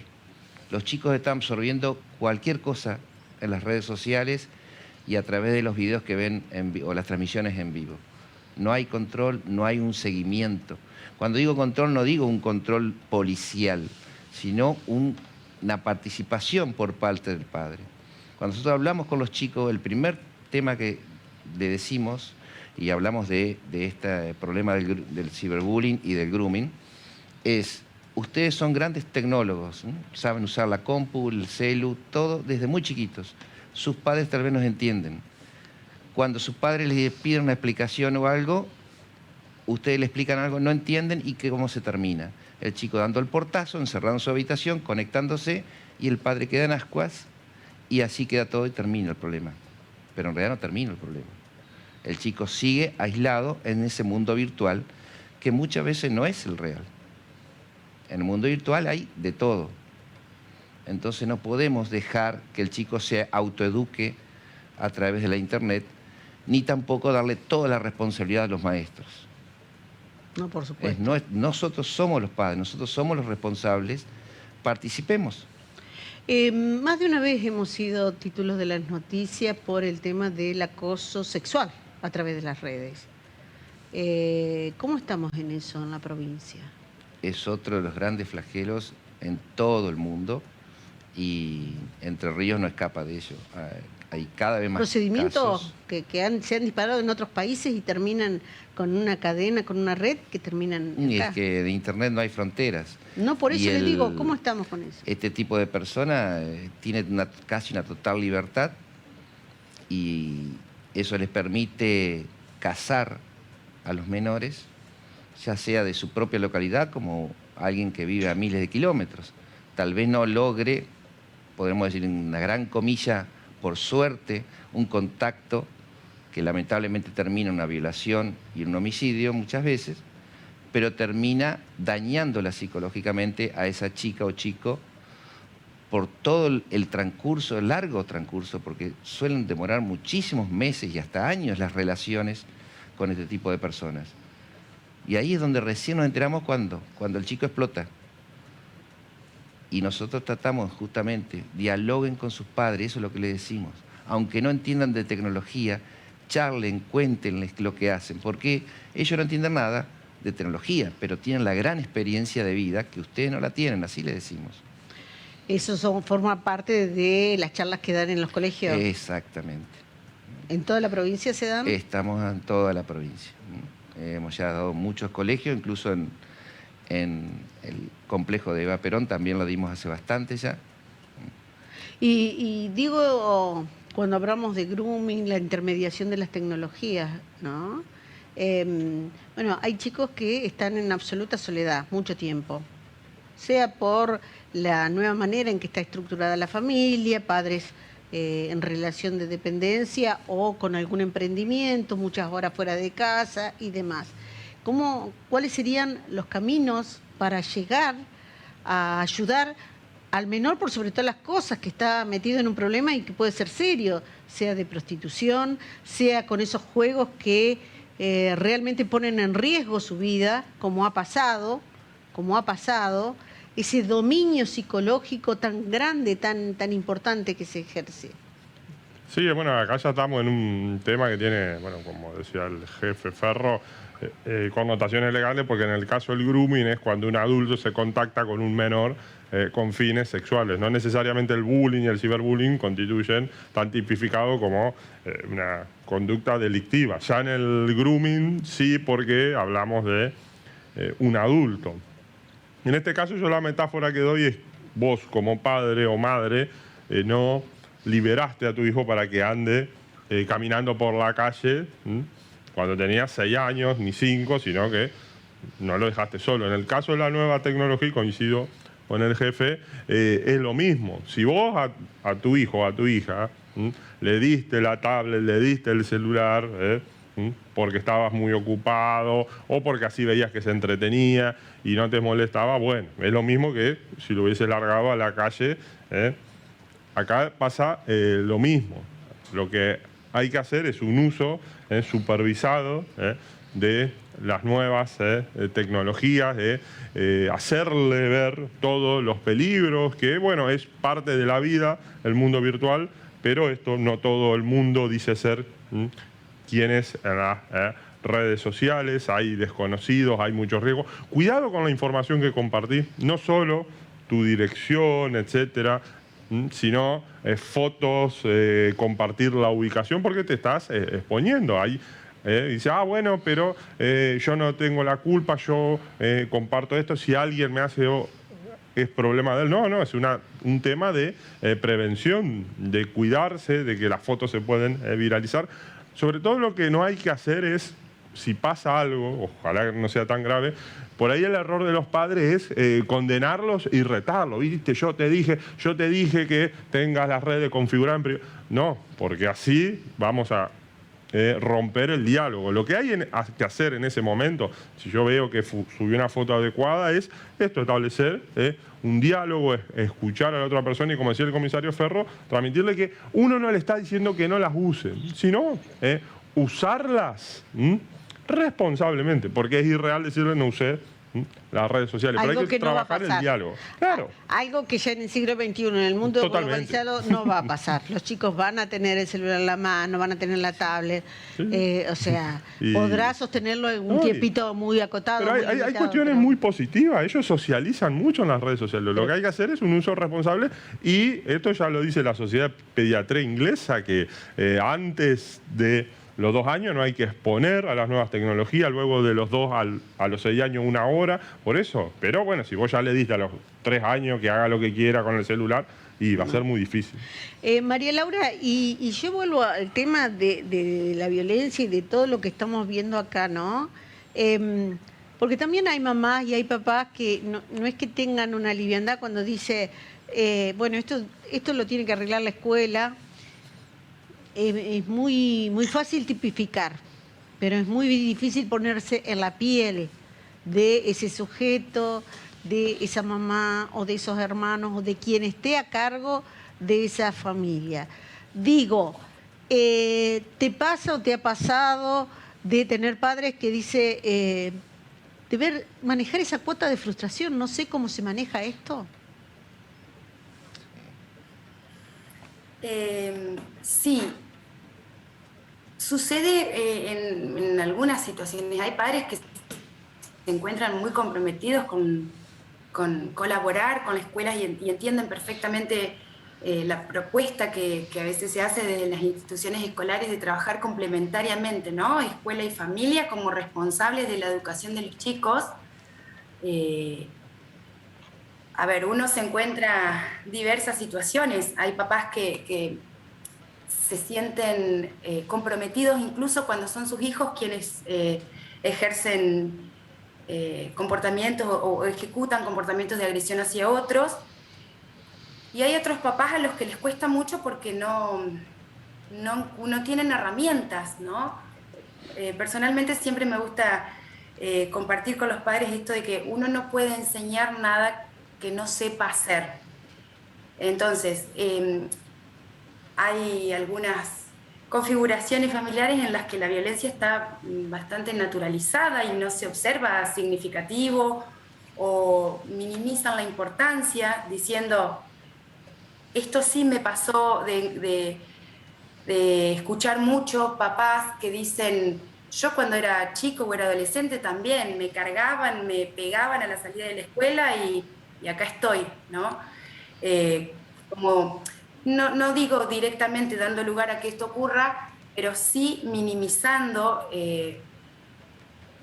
Los chicos están absorbiendo cualquier cosa en las redes sociales y a través de los videos que ven o las transmisiones en vivo. No hay control, no hay un seguimiento. Cuando digo control, no digo un control policial, sino una participación por parte del padre. Cuando nosotros hablamos con los chicos, el primer tema que le decimos y hablamos de este problema del ciberbullying y del grooming, es, ustedes son grandes tecnólogos, ¿no? Saben usar la compu, el celu, todo desde muy chiquitos. Sus padres tal vez nos entienden. Cuando sus padres les piden una explicación o algo, ustedes le explican algo, no entienden y cómo se termina. El chico dando el portazo, encerrado en su habitación, conectándose, y el padre queda en ascuas, y así queda todo y termina el problema. Pero en realidad no termina el problema. El chico sigue aislado en ese mundo virtual que muchas veces no es el real. En el mundo virtual hay de todo. Entonces no podemos dejar que el chico se autoeduque a través de la internet, ni tampoco darle toda la responsabilidad a los maestros. No, por supuesto. Nosotros somos los padres, nosotros somos los responsables, participemos. Más de una vez hemos sido títulos de las noticias por el tema del acoso sexual a través de las redes. ¿Cómo estamos en eso en la provincia? Es otro de los grandes flagelos en todo el mundo y Entre Ríos no escapa de ello. Hay cada vez más procedimientos casos. Se han disparado en otros países y terminan con una cadena, con una red que terminan Y acá. es que de internet no hay fronteras. No, por eso Y les digo, ¿cómo estamos con eso? Este tipo de persona tiene casi una total libertad y eso les permite cazar a los menores, ya sea de su propia localidad como alguien que vive a miles de kilómetros. Tal vez no logre, podemos decir en una gran comilla, por suerte, un contacto que lamentablemente termina en una violación y en un homicidio muchas veces, pero termina dañándola psicológicamente a esa chica o chico por todo el transcurso, el largo transcurso, porque suelen demorar muchísimos meses y hasta años las relaciones con este tipo de personas. Y ahí es donde recién nos enteramos cuando el chico explota. Y nosotros tratamos justamente, dialoguen con sus padres, eso es lo que les decimos. Aunque no entiendan de tecnología, charlen, cuéntenles lo que hacen, porque ellos no entienden nada de tecnología, pero tienen la gran experiencia de vida que ustedes no la tienen, así les decimos. ¿Eso forma parte de las charlas que dan en los colegios? Exactamente. ¿En toda la provincia se dan? Estamos en toda la provincia. Hemos ya dado muchos colegios, incluso en el complejo de Eva Perón también lo dimos hace bastante ya. Y digo, cuando hablamos de grooming, la intermediación de las tecnologías, ¿no? Bueno, hay chicos que están en absoluta soledad mucho tiempo, sea por la nueva manera en que está estructurada la familia, padres en relación de dependencia o con algún emprendimiento, muchas horas fuera de casa y demás. ¿Cuáles serían los caminos para llegar a ayudar al menor por sobre todas las cosas que está metido en un problema y que puede ser serio, sea de prostitución, sea con esos juegos que realmente ponen en riesgo su vida, como ha pasado, ese dominio psicológico tan grande, tan importante que se ejerce? Sí, bueno, acá ya estamos en un tema que tiene, bueno, como decía el jefe Ferro, connotaciones legales, porque en el caso del grooming es cuando un adulto se contacta con un menor con fines sexuales. No necesariamente el bullying y el ciberbullying constituyen tan tipificado como una conducta delictiva. Ya en el grooming sí, porque hablamos de un adulto. En este caso yo la metáfora que doy es vos como padre o madre no liberaste a tu hijo para que ande caminando por la calle cuando tenía 6 años, ni 5, sino que no lo dejaste solo. En el caso de la nueva tecnología, y coincido con el jefe, es lo mismo. Si vos a tu hijo o a tu hija le diste la tablet, le diste el celular, porque estabas muy ocupado o porque así veías que se entretenía y no te molestaba, bueno, es lo mismo que si lo hubieses largado a la calle. Acá pasa lo mismo. Lo que hay que hacer es un uso supervisado de las nuevas tecnologías, de hacerle ver todos los peligros, que bueno, es parte de la vida, el mundo virtual, pero esto no todo el mundo dice ser quienes en las redes sociales, hay desconocidos, hay muchos riesgos. Cuidado con la información que compartís, no solo tu dirección, etcétera, sino fotos, compartir la ubicación, porque te estás exponiendo. Hay Dice, bueno, pero yo no tengo la culpa, yo comparto esto, si alguien me hace... es problema de él. No, es un tema de prevención, de cuidarse, de que las fotos se pueden viralizar. Sobre todo lo que no hay que hacer es, si pasa algo, ojalá no sea tan grave, por ahí el error de los padres es condenarlos y retarlos. ¿Viste? Yo te dije que tengas las redes configuradas en privado. No, porque así vamos a romper el diálogo. Lo que hay que hacer en ese momento, si yo veo que subió una foto adecuada, es esto, establecer un diálogo, escuchar a la otra persona y, como decía el comisario Ferro, transmitirle que uno no le está diciendo que no las use, sino usarlas responsablemente, porque es irreal decirle no usé las redes sociales, pero hay que trabajar el diálogo. Claro. Algo que ya en el siglo XXI, en el mundo globalizado, no va a pasar. Los chicos van a tener el celular en la mano, van a tener la tablet, o sea, podrá sostenerlo en un tiempito muy acotado. Pero hay cuestiones muy positivas, ellos socializan mucho en las redes sociales. Lo que hay que hacer es un uso responsable, y esto ya lo dice la Sociedad de Pediatría Inglesa, que antes de los 2 años no hay que exponer a las nuevas tecnologías, luego de los 2 a los 6 años 1 hora, por eso. Pero bueno, si vos ya le diste a los 3 años que haga lo que quiera con el celular, y va a ser muy difícil. María Laura, y yo vuelvo al tema de la violencia y de todo lo que estamos viendo acá, ¿no? Porque también hay mamás y hay papás que no es que tengan una liviandad cuando dice, bueno, esto lo tiene que arreglar la escuela. Es muy fácil tipificar, pero es muy difícil ponerse en la piel de ese sujeto, de esa mamá o de esos hermanos o de quien esté a cargo de esa familia. Digo, ¿te pasa o te ha pasado de tener padres que dice, de manejar esa cuota de frustración? No sé cómo se maneja esto. Sí. Sucede en algunas situaciones. Hay padres que se encuentran muy comprometidos con colaborar con la escuela y entienden perfectamente la propuesta que a veces se hace desde las instituciones escolares de trabajar complementariamente, ¿no? Escuela y familia como responsables de la educación de los chicos. A ver, uno se encuentra diversas situaciones. Hay papás que se sienten comprometidos incluso cuando son sus hijos quienes ejercen comportamientos o ejecutan comportamientos de agresión hacia otros. Y hay otros papás a los que les cuesta mucho porque no tienen herramientas, ¿no? Personalmente siempre me gusta compartir con los padres esto de que uno no puede enseñar nada que no sepa hacer. Entonces, hay algunas configuraciones familiares en las que la violencia está bastante naturalizada y no se observa significativo, o minimizan la importancia diciendo, esto sí me pasó de escuchar mucho papás que dicen, yo cuando era chico o era adolescente también me cargaban, me pegaban a la salida de la escuela y acá estoy, ¿no? Como... No digo directamente dando lugar a que esto ocurra, pero sí minimizando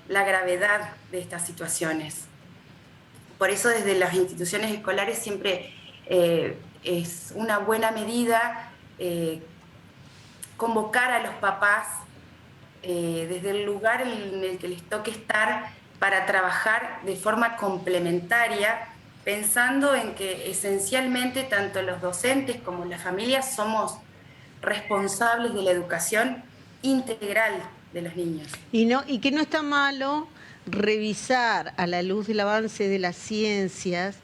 la gravedad de estas situaciones. Por eso desde las instituciones escolares siempre es una buena medida convocar a los papás desde el lugar en el que les toque estar para trabajar de forma complementaria, pensando en que esencialmente tanto los docentes como las familias somos responsables de la educación integral de los niños. Y que no está malo revisar a la luz del avance de las ciencias,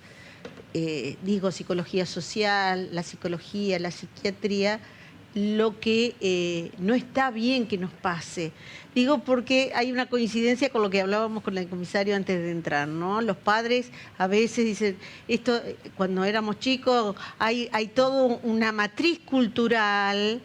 psicología social, la psicología, la psiquiatría, lo que no está bien que nos pase. Digo porque hay una coincidencia con lo que hablábamos con el comisario antes de entrar, ¿no? Los padres a veces dicen, esto cuando éramos chicos hay toda una matriz cultural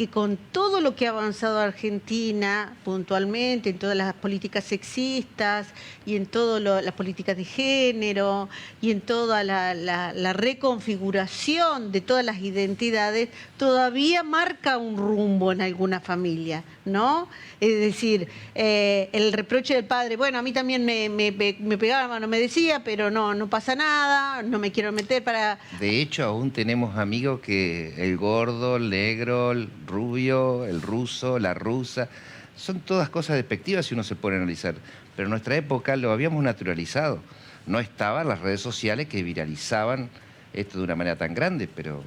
que con todo lo que ha avanzado Argentina puntualmente, en todas las políticas sexistas y en todas las políticas de género y en toda la reconfiguración de todas las identidades, todavía marca un rumbo en alguna familia, ¿no? Es decir, el reproche del padre, bueno, a mí también me pegaba, no me decía, pero no pasa nada, no me quiero meter para... De hecho, aún tenemos amigos que el gordo, el negro, el rubio, el ruso, la rusa, son todas cosas despectivas si uno se pone a analizar. Pero en nuestra época lo habíamos naturalizado. No estaban las redes sociales que viralizaban esto de una manera tan grande, pero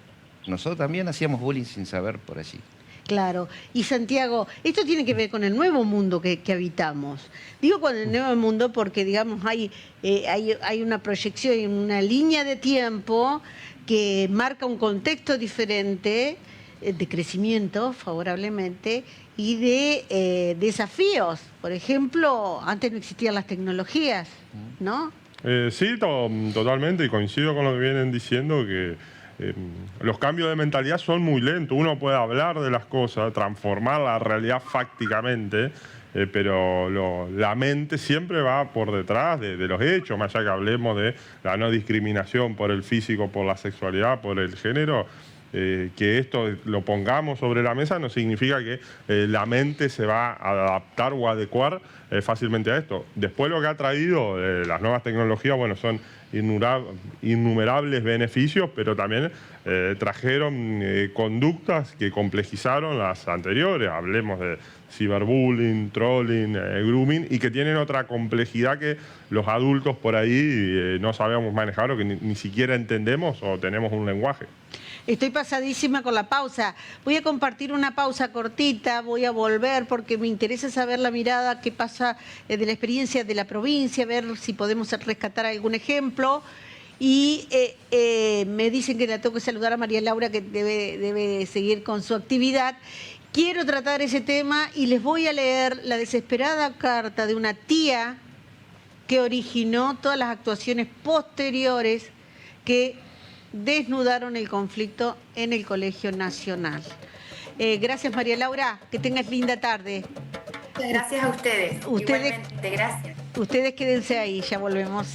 nosotros también hacíamos bullying sin saber por allí. Claro. Y Santiago, esto tiene que ver con el nuevo mundo que habitamos. Digo con el nuevo mundo porque, digamos, hay una proyección y una línea de tiempo que marca un contexto diferente de crecimiento favorablemente y de desafíos. Por ejemplo, antes no existían las tecnologías, ¿no? Sí, totalmente, y coincido con lo que vienen diciendo, que los cambios de mentalidad son muy lentos. Uno puede hablar de las cosas, transformar la realidad fácticamente, pero la mente siempre va por detrás de los hechos, más allá que hablemos de la no discriminación por el físico, por la sexualidad, por el género. Que esto lo pongamos sobre la mesa no significa que la mente se va a adaptar o adecuar fácilmente a esto. Después lo que ha traído las nuevas tecnologías, bueno, son innumerables beneficios, pero también trajeron conductas que complejizaron las anteriores. Hablemos de ciberbullying, trolling, grooming, y que tienen otra complejidad que los adultos por ahí no sabemos manejar o que ni siquiera entendemos o tenemos un lenguaje. Estoy pasadísima con la pausa. Voy a compartir una pausa cortita, voy a volver porque me interesa saber la mirada que pasa de la experiencia de la provincia, ver si podemos rescatar algún ejemplo. Y me dicen que la tengo que saludar a María Laura, que debe seguir con su actividad. Quiero tratar ese tema y les voy a leer la desesperada carta de una tía que originó todas las actuaciones posteriores que desnudaron el conflicto en el Colegio Nacional. Gracias, María Laura, que tengas linda tarde. Gracias a ustedes. Igualmente, gracias. Ustedes quédense ahí, ya volvemos.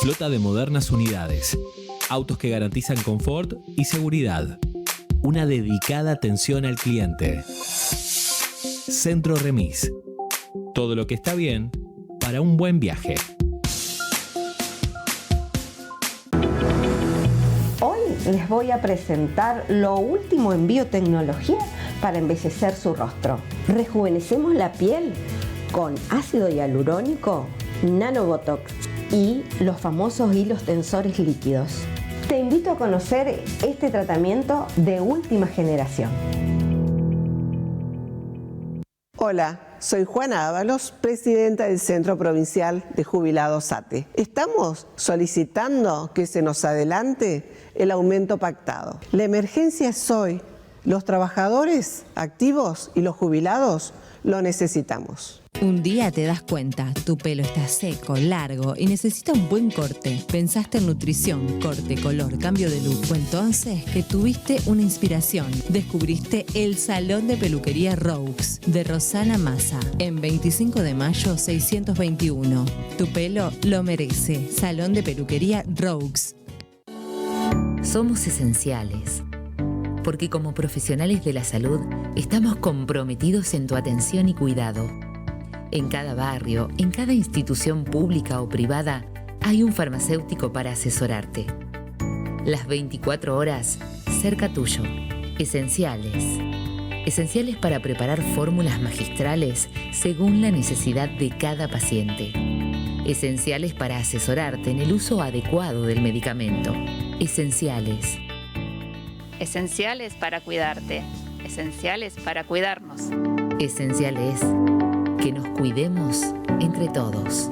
Flota de modernas unidades, autos que garantizan confort y seguridad, una dedicada atención al cliente. Centro Remis, todo lo que está bien para un buen viaje. Hoy les voy a presentar lo último en biotecnología para embellecer su rostro. Rejuvenecemos la piel con ácido hialurónico, nanobotox y los famosos hilos tensores líquidos. Te invito a conocer este tratamiento de última generación. Hola, soy Juana Ábalos, presidenta del Centro Provincial de Jubilados ATE. Estamos solicitando que se nos adelante el aumento pactado. La emergencia es hoy. Los trabajadores activos y los jubilados lo necesitamos. Un día te das cuenta, tu pelo está seco, largo y necesita un buen corte. Pensaste en nutrición, corte, color, cambio de look. Fue entonces que tuviste una inspiración. Descubriste el Salón de Peluquería Rogues de Rosana Massa en 25 de mayo 621. Tu pelo lo merece. Salón de Peluquería Rogues. Somos esenciales, porque como profesionales de la salud estamos comprometidos en tu atención y cuidado. En cada barrio, en cada institución pública o privada, hay un farmacéutico para asesorarte. Las 24 horas, cerca tuyo. Esenciales. Esenciales para preparar fórmulas magistrales según la necesidad de cada paciente. Esenciales para asesorarte en el uso adecuado del medicamento. Esenciales. Esenciales para cuidarte. Esenciales para cuidarnos. Esencial es que nos cuidemos entre todos.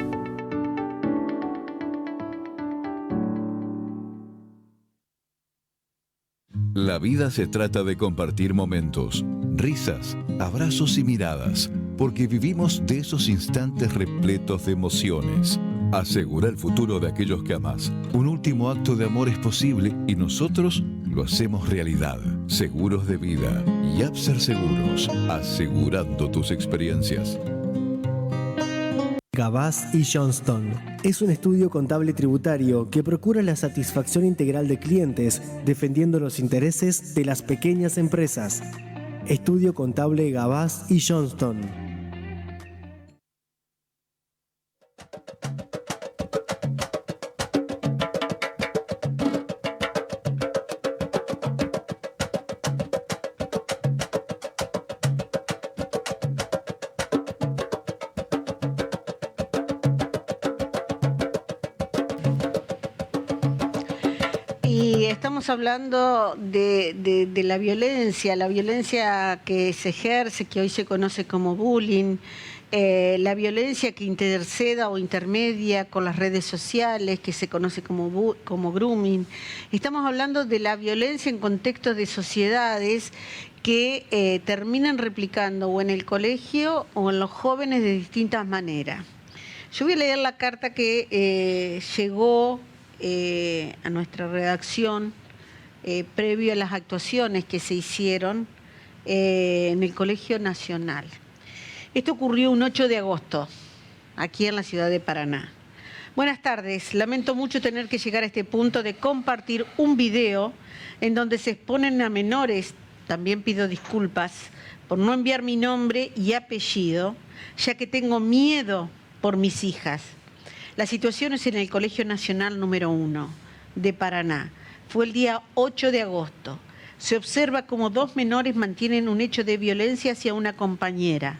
La vida se trata de compartir momentos, risas, abrazos y miradas, porque vivimos de esos instantes repletos de emociones. Asegura el futuro de aquellos que amás. Un último acto de amor es posible y nosotros lo hacemos realidad. Seguros de vida y Abser Seguros, asegurando tus experiencias. Gabás y Johnston es un estudio contable tributario que procura la satisfacción integral de clientes, defendiendo los intereses de las pequeñas empresas. Estudio contable Gabás y Johnston. Estamos hablando de la violencia que se ejerce, que hoy se conoce como bullying, la violencia que interceda o intermedia con las redes sociales, que se conoce como grooming. Estamos hablando de la violencia en contextos de sociedades que terminan replicando o en el colegio o en los jóvenes de distintas maneras. Yo voy a leer la carta que llegó a nuestra redacción previo a las actuaciones que se hicieron en el Colegio Nacional. Esto ocurrió un 8 de agosto, aquí en la ciudad de Paraná. Buenas tardes, lamento mucho tener que llegar a este punto de compartir un video en donde se exponen a menores. También pido disculpas por no enviar mi nombre y apellido, ya que tengo miedo por mis hijas. La situación es en el Colegio Nacional número 1 de Paraná. Fue el día 8 de agosto. Se observa como 2 menores mantienen un hecho de violencia hacia una compañera.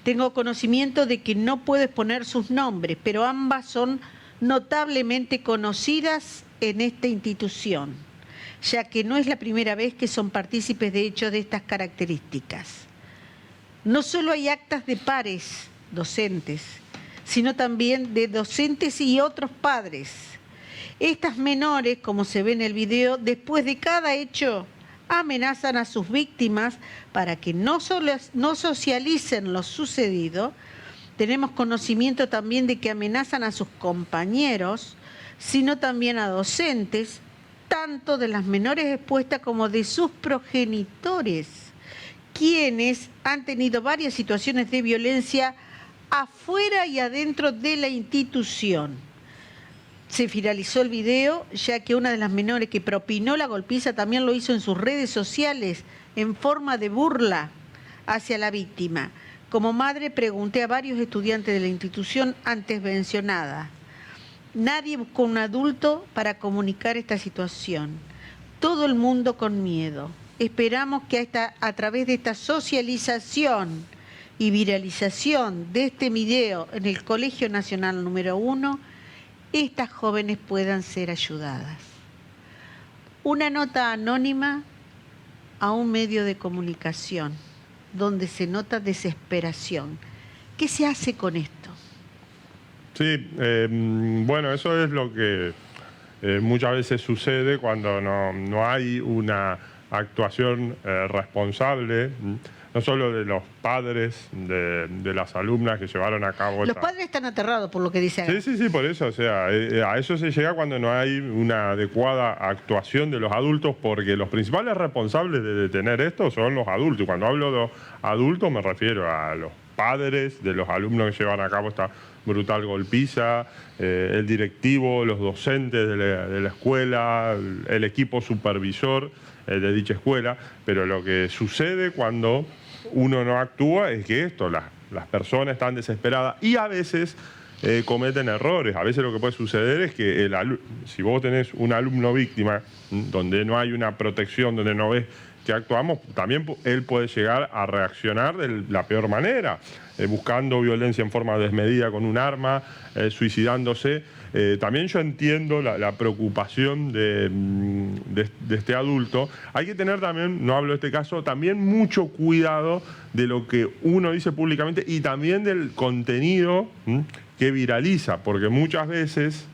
Tengo conocimiento de que no puedo exponer sus nombres, pero ambas son notablemente conocidas en esta institución, ya que no es la primera vez que son partícipes de hechos de estas características. No solo hay actas de pares docentes, sino también de docentes y otros padres. Estas menores, como se ve en el video, después de cada hecho, amenazan a sus víctimas para que no socialicen lo sucedido. Tenemos conocimiento también de que amenazan a sus compañeros, sino también a docentes, tanto de las menores expuestas como de sus progenitores, quienes han tenido varias situaciones de violencia afuera y adentro de la institución. Se viralizó el video, ya que una de las menores que propinó la golpiza también lo hizo en sus redes sociales en forma de burla hacia la víctima. Como madre pregunté a varios estudiantes de la institución antes mencionada. Nadie buscó un adulto para comunicar esta situación. Todo el mundo con miedo. Esperamos que a través de esta socialización y viralización de este video en el Colegio Nacional número 1, estas jóvenes puedan ser ayudadas. Una nota anónima a un medio de comunicación donde se nota desesperación. ¿Qué se hace con esto? Sí, bueno, eso es lo que muchas veces sucede cuando no hay una actuación responsable, no solo de los padres, de las alumnas que llevaron a cabo... Los padres están aterrados por lo que dice acá. Sí, por eso, o sea, a eso se llega cuando no hay una adecuada actuación de los adultos, porque los principales responsables de detener esto son los adultos. Y cuando hablo de adultos me refiero a los padres de los alumnos que llevan a cabo esta brutal golpiza, el directivo, los docentes de la escuela, el equipo supervisor de dicha escuela. Pero lo que sucede cuando uno no actúa es que las personas están desesperadas y a veces cometen errores. A veces lo que puede suceder es que si vos tenés un alumno víctima, donde no hay una protección, donde no ves que actuamos, también él puede llegar a reaccionar de la peor manera, buscando violencia en forma desmedida con un arma, suicidándose. También yo entiendo la preocupación de este adulto. Hay que tener también, no hablo de este caso, también mucho cuidado de lo que uno dice públicamente y también del contenido que viraliza, porque muchas veces,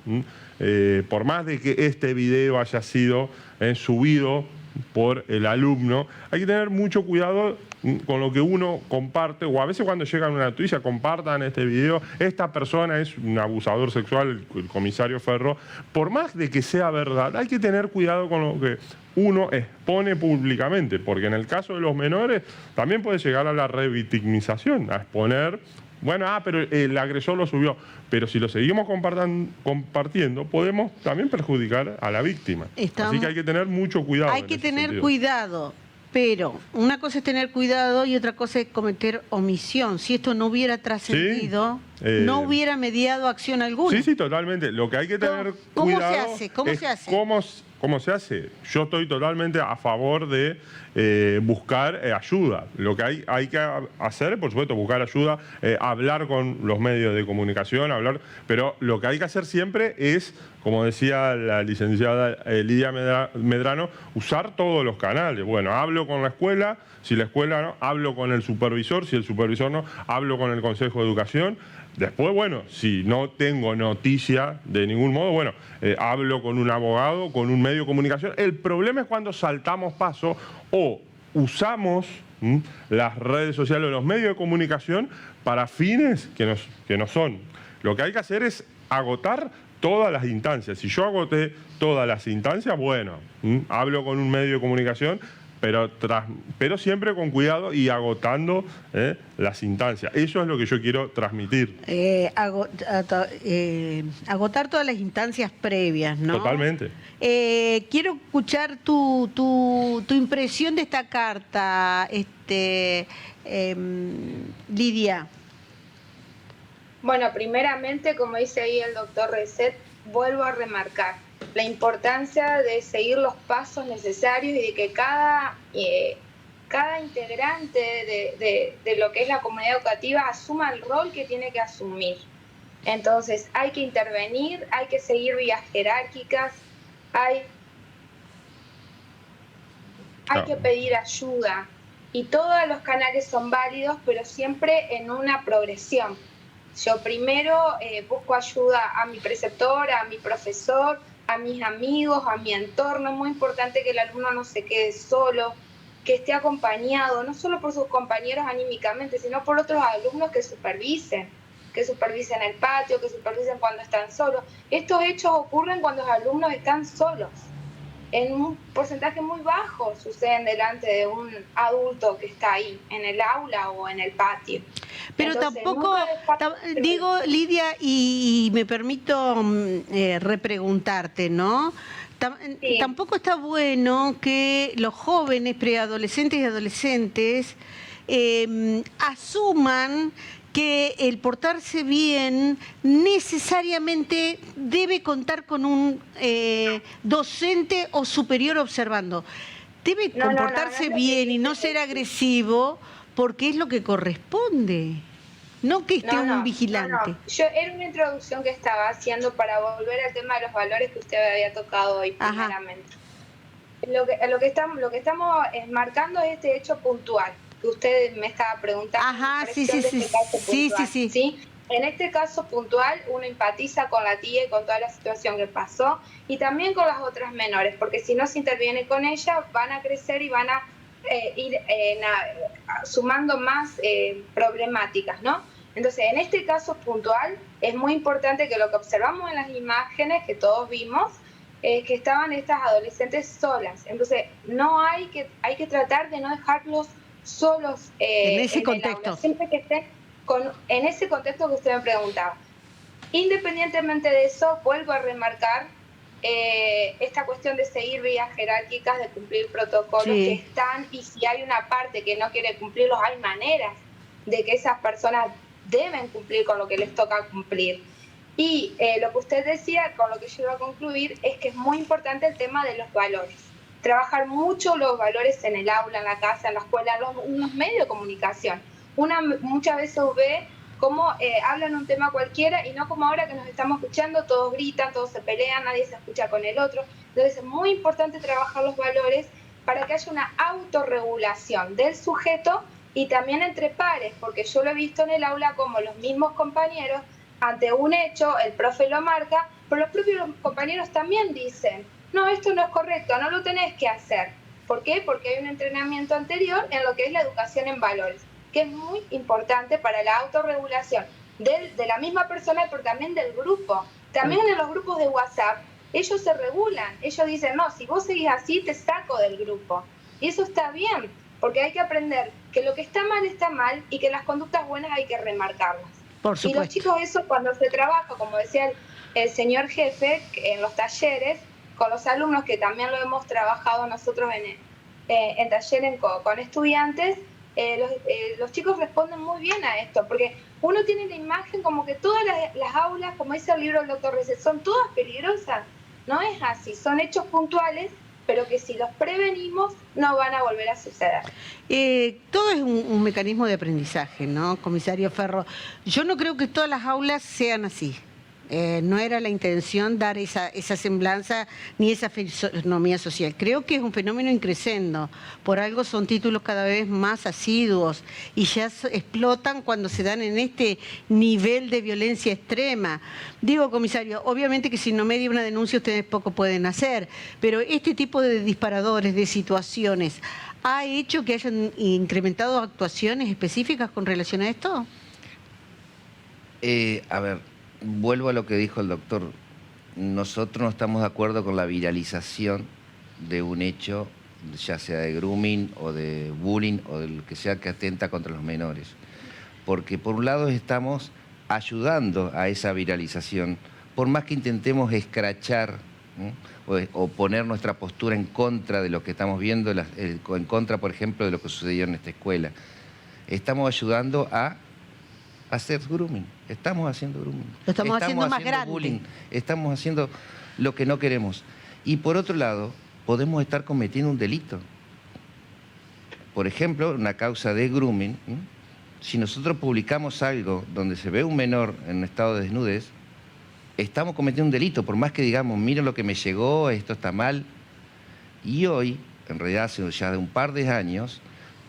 por más de que este video haya sido subido por el alumno, hay que tener mucho cuidado con lo que uno comparte, o a veces cuando llega una noticia, compartan este video, esta persona es un abusador sexual, el comisario Ferro, por más de que sea verdad, hay que tener cuidado con lo que uno expone públicamente, porque en el caso de los menores también puede llegar a la revictimización, a exponer, bueno, pero el agresor lo subió, pero si lo seguimos compartiendo, podemos también perjudicar a la víctima. Así que hay que tener mucho cuidado. Hay que tener cuidado. Pero una cosa es tener cuidado y otra cosa es cometer omisión. Si esto no hubiera trascendido, no hubiera mediado acción alguna. Sí, totalmente. Lo que hay que tener cuidado ¿Cómo se hace? ¿Cómo se hace? Yo estoy totalmente a favor de buscar ayuda. Lo que hay que hacer, por supuesto, buscar ayuda, hablar con los medios de comunicación, pero lo que hay que hacer siempre es, como decía la licenciada Lidia Medrano, usar todos los canales. Bueno, hablo con la escuela, si la escuela no, hablo con el supervisor, si el supervisor no, hablo con el Consejo de Educación. Después, bueno, si no tengo noticia de ningún modo, bueno, hablo con un abogado, con un medio de comunicación. El problema es cuando saltamos paso o usamos las redes sociales o los medios de comunicación para fines que no son. Lo que hay que hacer es agotar todas las instancias. Si yo agoté todas las instancias, bueno, hablo con un medio de comunicación, pero siempre con cuidado y agotando las instancias. Eso es lo que yo quiero transmitir. Agotar todas las instancias previas, ¿no? Totalmente. Quiero escuchar tu impresión de esta carta, Lidia. Bueno, primeramente, como dice ahí el doctor Reset, vuelvo a remarcar la importancia de seguir los pasos necesarios y de que cada integrante de lo que es la comunidad educativa asuma el rol que tiene que asumir. Entonces, hay que intervenir, hay que seguir vías jerárquicas, hay que pedir ayuda. Y todos los canales son válidos, pero siempre en una progresión. Yo primero busco ayuda a mi preceptor, a mi profesor, a mis amigos, a mi entorno. Es muy importante que el alumno no se quede solo, que esté acompañado, no solo por sus compañeros anímicamente, sino por otros alumnos que supervisen el patio, que supervisen cuando están solos. Estos hechos ocurren cuando los alumnos están solos. En un porcentaje muy bajo suceden delante de un adulto que está ahí, en el aula o en el patio. Pero entonces, tampoco, digo, Lidia, y me permito repreguntarte, ¿no? Sí. Tampoco está bueno que los jóvenes, preadolescentes y adolescentes asuman que el portarse bien necesariamente debe contar con un docente o superior observando. Debe comportarse bien y no ser agresivo porque es lo que corresponde, no que esté un vigilante. Yo era una introducción que estaba haciendo para volver al tema de los valores que usted había tocado hoy primeramente. Lo que estamos marcando es este hecho puntual que usted me estaba preguntando. Sí. En este caso puntual uno empatiza con la tía y con toda la situación que pasó y también con las otras menores, porque si no se interviene con ellas van a crecer y van a ir sumando más problemáticas, ¿no? Entonces, en este caso puntual es muy importante que lo que observamos en las imágenes que todos vimos es que estaban estas adolescentes solas. Entonces, hay que tratar de no dejarlos solos en ese contexto. Siempre que estén en ese contexto que usted me preguntaba. Independientemente de eso, vuelvo a remarcar esta cuestión de seguir vías jerárquicas, de cumplir protocolos que están, y si hay una parte que no quiere cumplirlos, hay maneras de que esas personas deben cumplir con lo que les toca cumplir. Y lo que usted decía, con lo que yo iba a concluir, es que es muy importante el tema de los valores. trabajar mucho los valores en el aula, en la casa, en la escuela, en los medios de comunicación. Muchas veces ve cómo hablan un tema cualquiera y no como ahora que nos estamos escuchando, todos gritan, todos se pelean, nadie se escucha con el otro. Entonces es muy importante trabajar los valores para que haya una autorregulación del sujeto y también entre pares, porque yo lo he visto en el aula como los mismos compañeros, ante un hecho, el profe lo marca, pero los propios compañeros también dicen, no, esto no es correcto, no lo tenés que hacer. ¿Por qué? Porque hay un entrenamiento anterior en lo que es la educación en valores, que es muy importante para la autorregulación de la misma persona, pero también del grupo. También en los grupos de WhatsApp, ellos se regulan, ellos dicen, no, si vos seguís así, te saco del grupo. Y eso está bien, porque hay que aprender que lo que está mal y que las conductas buenas hay que remarcarlas. Por supuesto. Y los chicos eso cuando se trabaja, como decía el señor jefe, en los talleres, con los alumnos, que también lo hemos trabajado nosotros en talleres con estudiantes, los chicos responden muy bien a esto, porque uno tiene la imagen como que todas las aulas, como dice el libro del doctor Reset, son todas peligrosas. No es así, son hechos puntuales, pero que si los prevenimos no van a volver a suceder. Todo es un mecanismo de aprendizaje, ¿no, comisario Ferro? Yo no creo que todas las aulas sean así. No era la intención dar esa semblanza ni esa fisonomía social. Creo que es un fenómeno increciendo. Por algo son títulos cada vez más asiduos y ya explotan cuando se dan en este nivel de violencia extrema. Digo, comisario, obviamente que si no media una denuncia ustedes poco pueden hacer, pero este tipo de disparadores, de situaciones, ¿ha hecho que hayan incrementado actuaciones específicas con relación a esto? A ver, vuelvo a lo que dijo el doctor. Nosotros no estamos de acuerdo con la viralización de un hecho, ya sea de grooming o de bullying o de lo que sea que atenta contra los menores. Porque por un lado estamos ayudando a esa viralización, por más que intentemos escrachar o poner nuestra postura en contra de lo que estamos viendo, en contra, por ejemplo, de lo que sucedió en esta escuela. Estamos ayudando a hacer grooming. Estamos haciendo grooming. Lo estamos haciendo más grande. Bullying. Estamos haciendo lo que no queremos. Y por otro lado, podemos estar cometiendo un delito. Por ejemplo, una causa de grooming. Si nosotros publicamos algo donde se ve un menor en estado de desnudez, estamos cometiendo un delito, por más que digamos, miren lo que me llegó, esto está mal. Y hoy, en realidad hace ya de un par de años,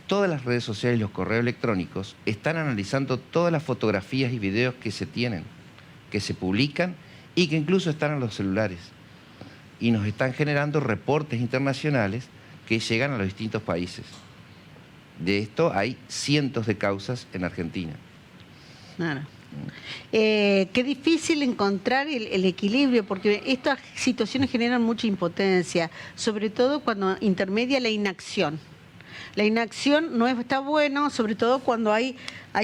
todas las redes sociales y los correos electrónicos están analizando todas las fotografías y videos que se tienen, que se publican y que incluso están en los celulares. Y nos están generando reportes internacionales que llegan a los distintos países. De esto hay cientos de causas en Argentina. Claro. Qué difícil encontrar el equilibrio, porque estas situaciones generan mucha impotencia, sobre todo cuando intermedia la inacción. La inacción no está bueno, sobre todo cuando hay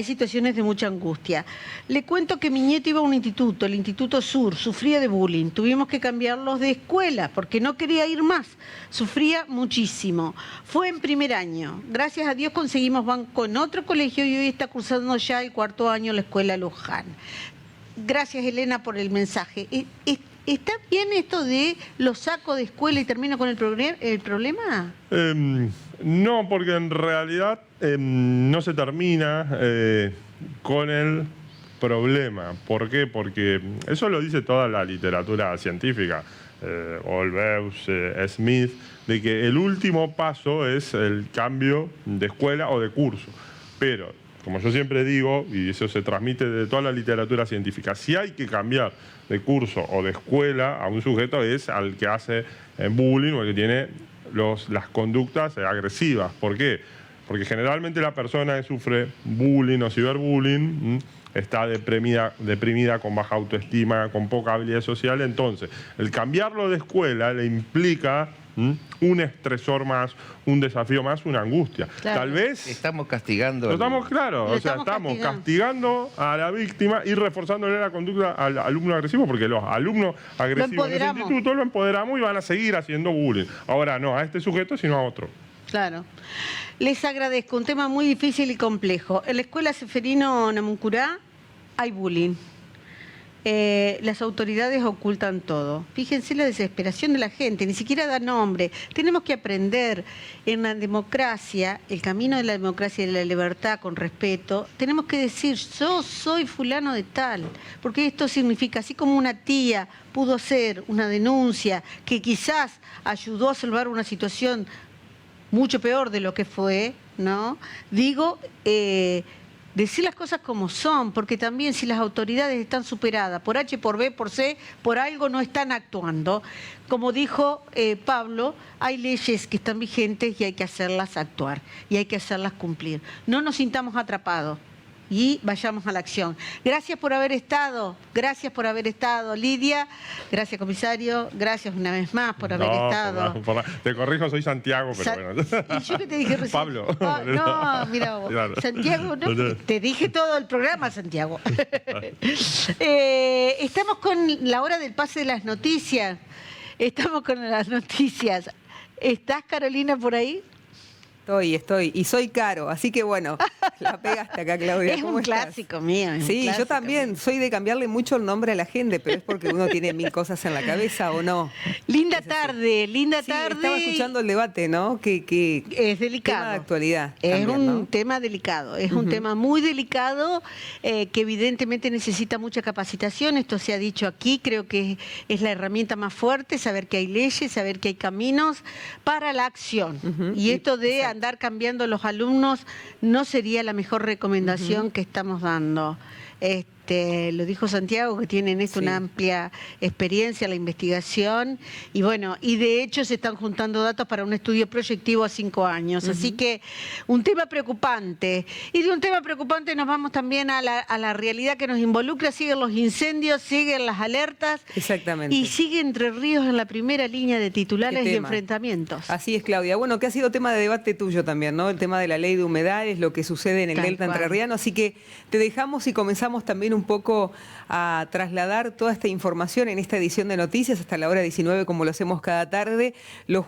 situaciones de mucha angustia. Le cuento que mi nieto iba a un instituto, el Instituto Sur, sufría de bullying. Tuvimos que cambiarlos de escuela porque no quería ir más. Sufría muchísimo. Fue en primer año. Gracias a Dios conseguimos banco en otro colegio y hoy está cursando ya el 4º año en la escuela Luján. Gracias, Elena, por el mensaje. ¿Está bien esto de lo saco de escuela y termino con el problema? No, porque en realidad no se termina con el problema. ¿Por qué? Porque eso lo dice toda la literatura científica, Olbeus, Smith, de que el último paso es el cambio de escuela o de curso. Pero, como yo siempre digo, y eso se transmite de toda la literatura científica, si hay que cambiar de curso o de escuela a un sujeto es al que hace bullying o el que tiene las conductas agresivas. ¿Por qué? Porque generalmente la persona que sufre bullying o ciberbullying está deprimida, con baja autoestima, con poca habilidad social. Entonces, el cambiarlo de escuela le implica un estresor más, un desafío más, una angustia. Claro. Tal vez... Estamos castigando... Estamos castigando a la víctima y reforzándole la conducta al alumno agresivo, porque los alumnos agresivos en ese instituto lo empoderamos y van a seguir haciendo bullying. Ahora no a este sujeto, sino a otro. Claro. Les agradezco, un tema muy difícil y complejo. En la escuela Seferino Namuncurá hay bullying. las autoridades ocultan todo. Fíjense la desesperación de la gente, ni siquiera da nombre. Tenemos que aprender en la democracia, el camino de la democracia y de la libertad con respeto. Tenemos que decir, yo soy fulano de tal, porque esto significa, así como una tía pudo hacer una denuncia que quizás ayudó a salvar una situación mucho peor de lo que fue, ¿no? Digo, decir las cosas como son, porque también si las autoridades están superadas por H, por B, por C, por algo no están actuando. Como dijo Pablo, hay leyes que están vigentes y hay que hacerlas actuar y hay que hacerlas cumplir. No nos sintamos atrapados y vayamos a la acción. Gracias por haber estado, Lidia, gracias comisario, gracias una vez más por haber estado. Te corrijo, soy Santiago, pero bueno. ¿Y yo qué te dije recién? Pablo. No, mira vos. Claro. Santiago, no, te dije todo el programa, Santiago. Estamos con la hora del pase de las noticias. ¿Estás, Carolina, por ahí? Estoy. Y soy Caro, así que bueno, la pegaste acá, Claudia. Es un clásico mío. Sí, yo también soy de cambiarle mucho el nombre a la gente, pero es porque uno tiene 1000 cosas en la cabeza, ¿o no? Linda tarde. Estaba escuchando el debate, ¿no? Que es delicado. Tema de actualidad. Es también, un tema delicado, es un tema muy delicado que evidentemente necesita mucha capacitación. Esto se ha dicho aquí, creo que es la herramienta más fuerte, saber que hay leyes, saber que hay caminos para la acción. Y esto de andar cambiando los alumnos no sería la mejor recomendación que estamos dando. Lo dijo Santiago, que tiene en esto una amplia experiencia en la investigación y bueno, y de hecho se están juntando datos para un estudio proyectivo a 5 años. Así que un tema preocupante. Y de un tema preocupante nos vamos también a la realidad que nos involucra. Siguen los incendios, siguen las alertas. Exactamente. Y sigue Entre Ríos en la primera línea de titulares y enfrentamientos. Así es, Claudia. Bueno, que ha sido tema de debate tuyo también, ¿no? El tema de la ley de humedales, lo que sucede en el Delta Entrerriano. Así que te dejamos y comenzamos también un poco a trasladar toda esta información en esta edición de noticias hasta la hora 19, como lo hacemos cada tarde. Los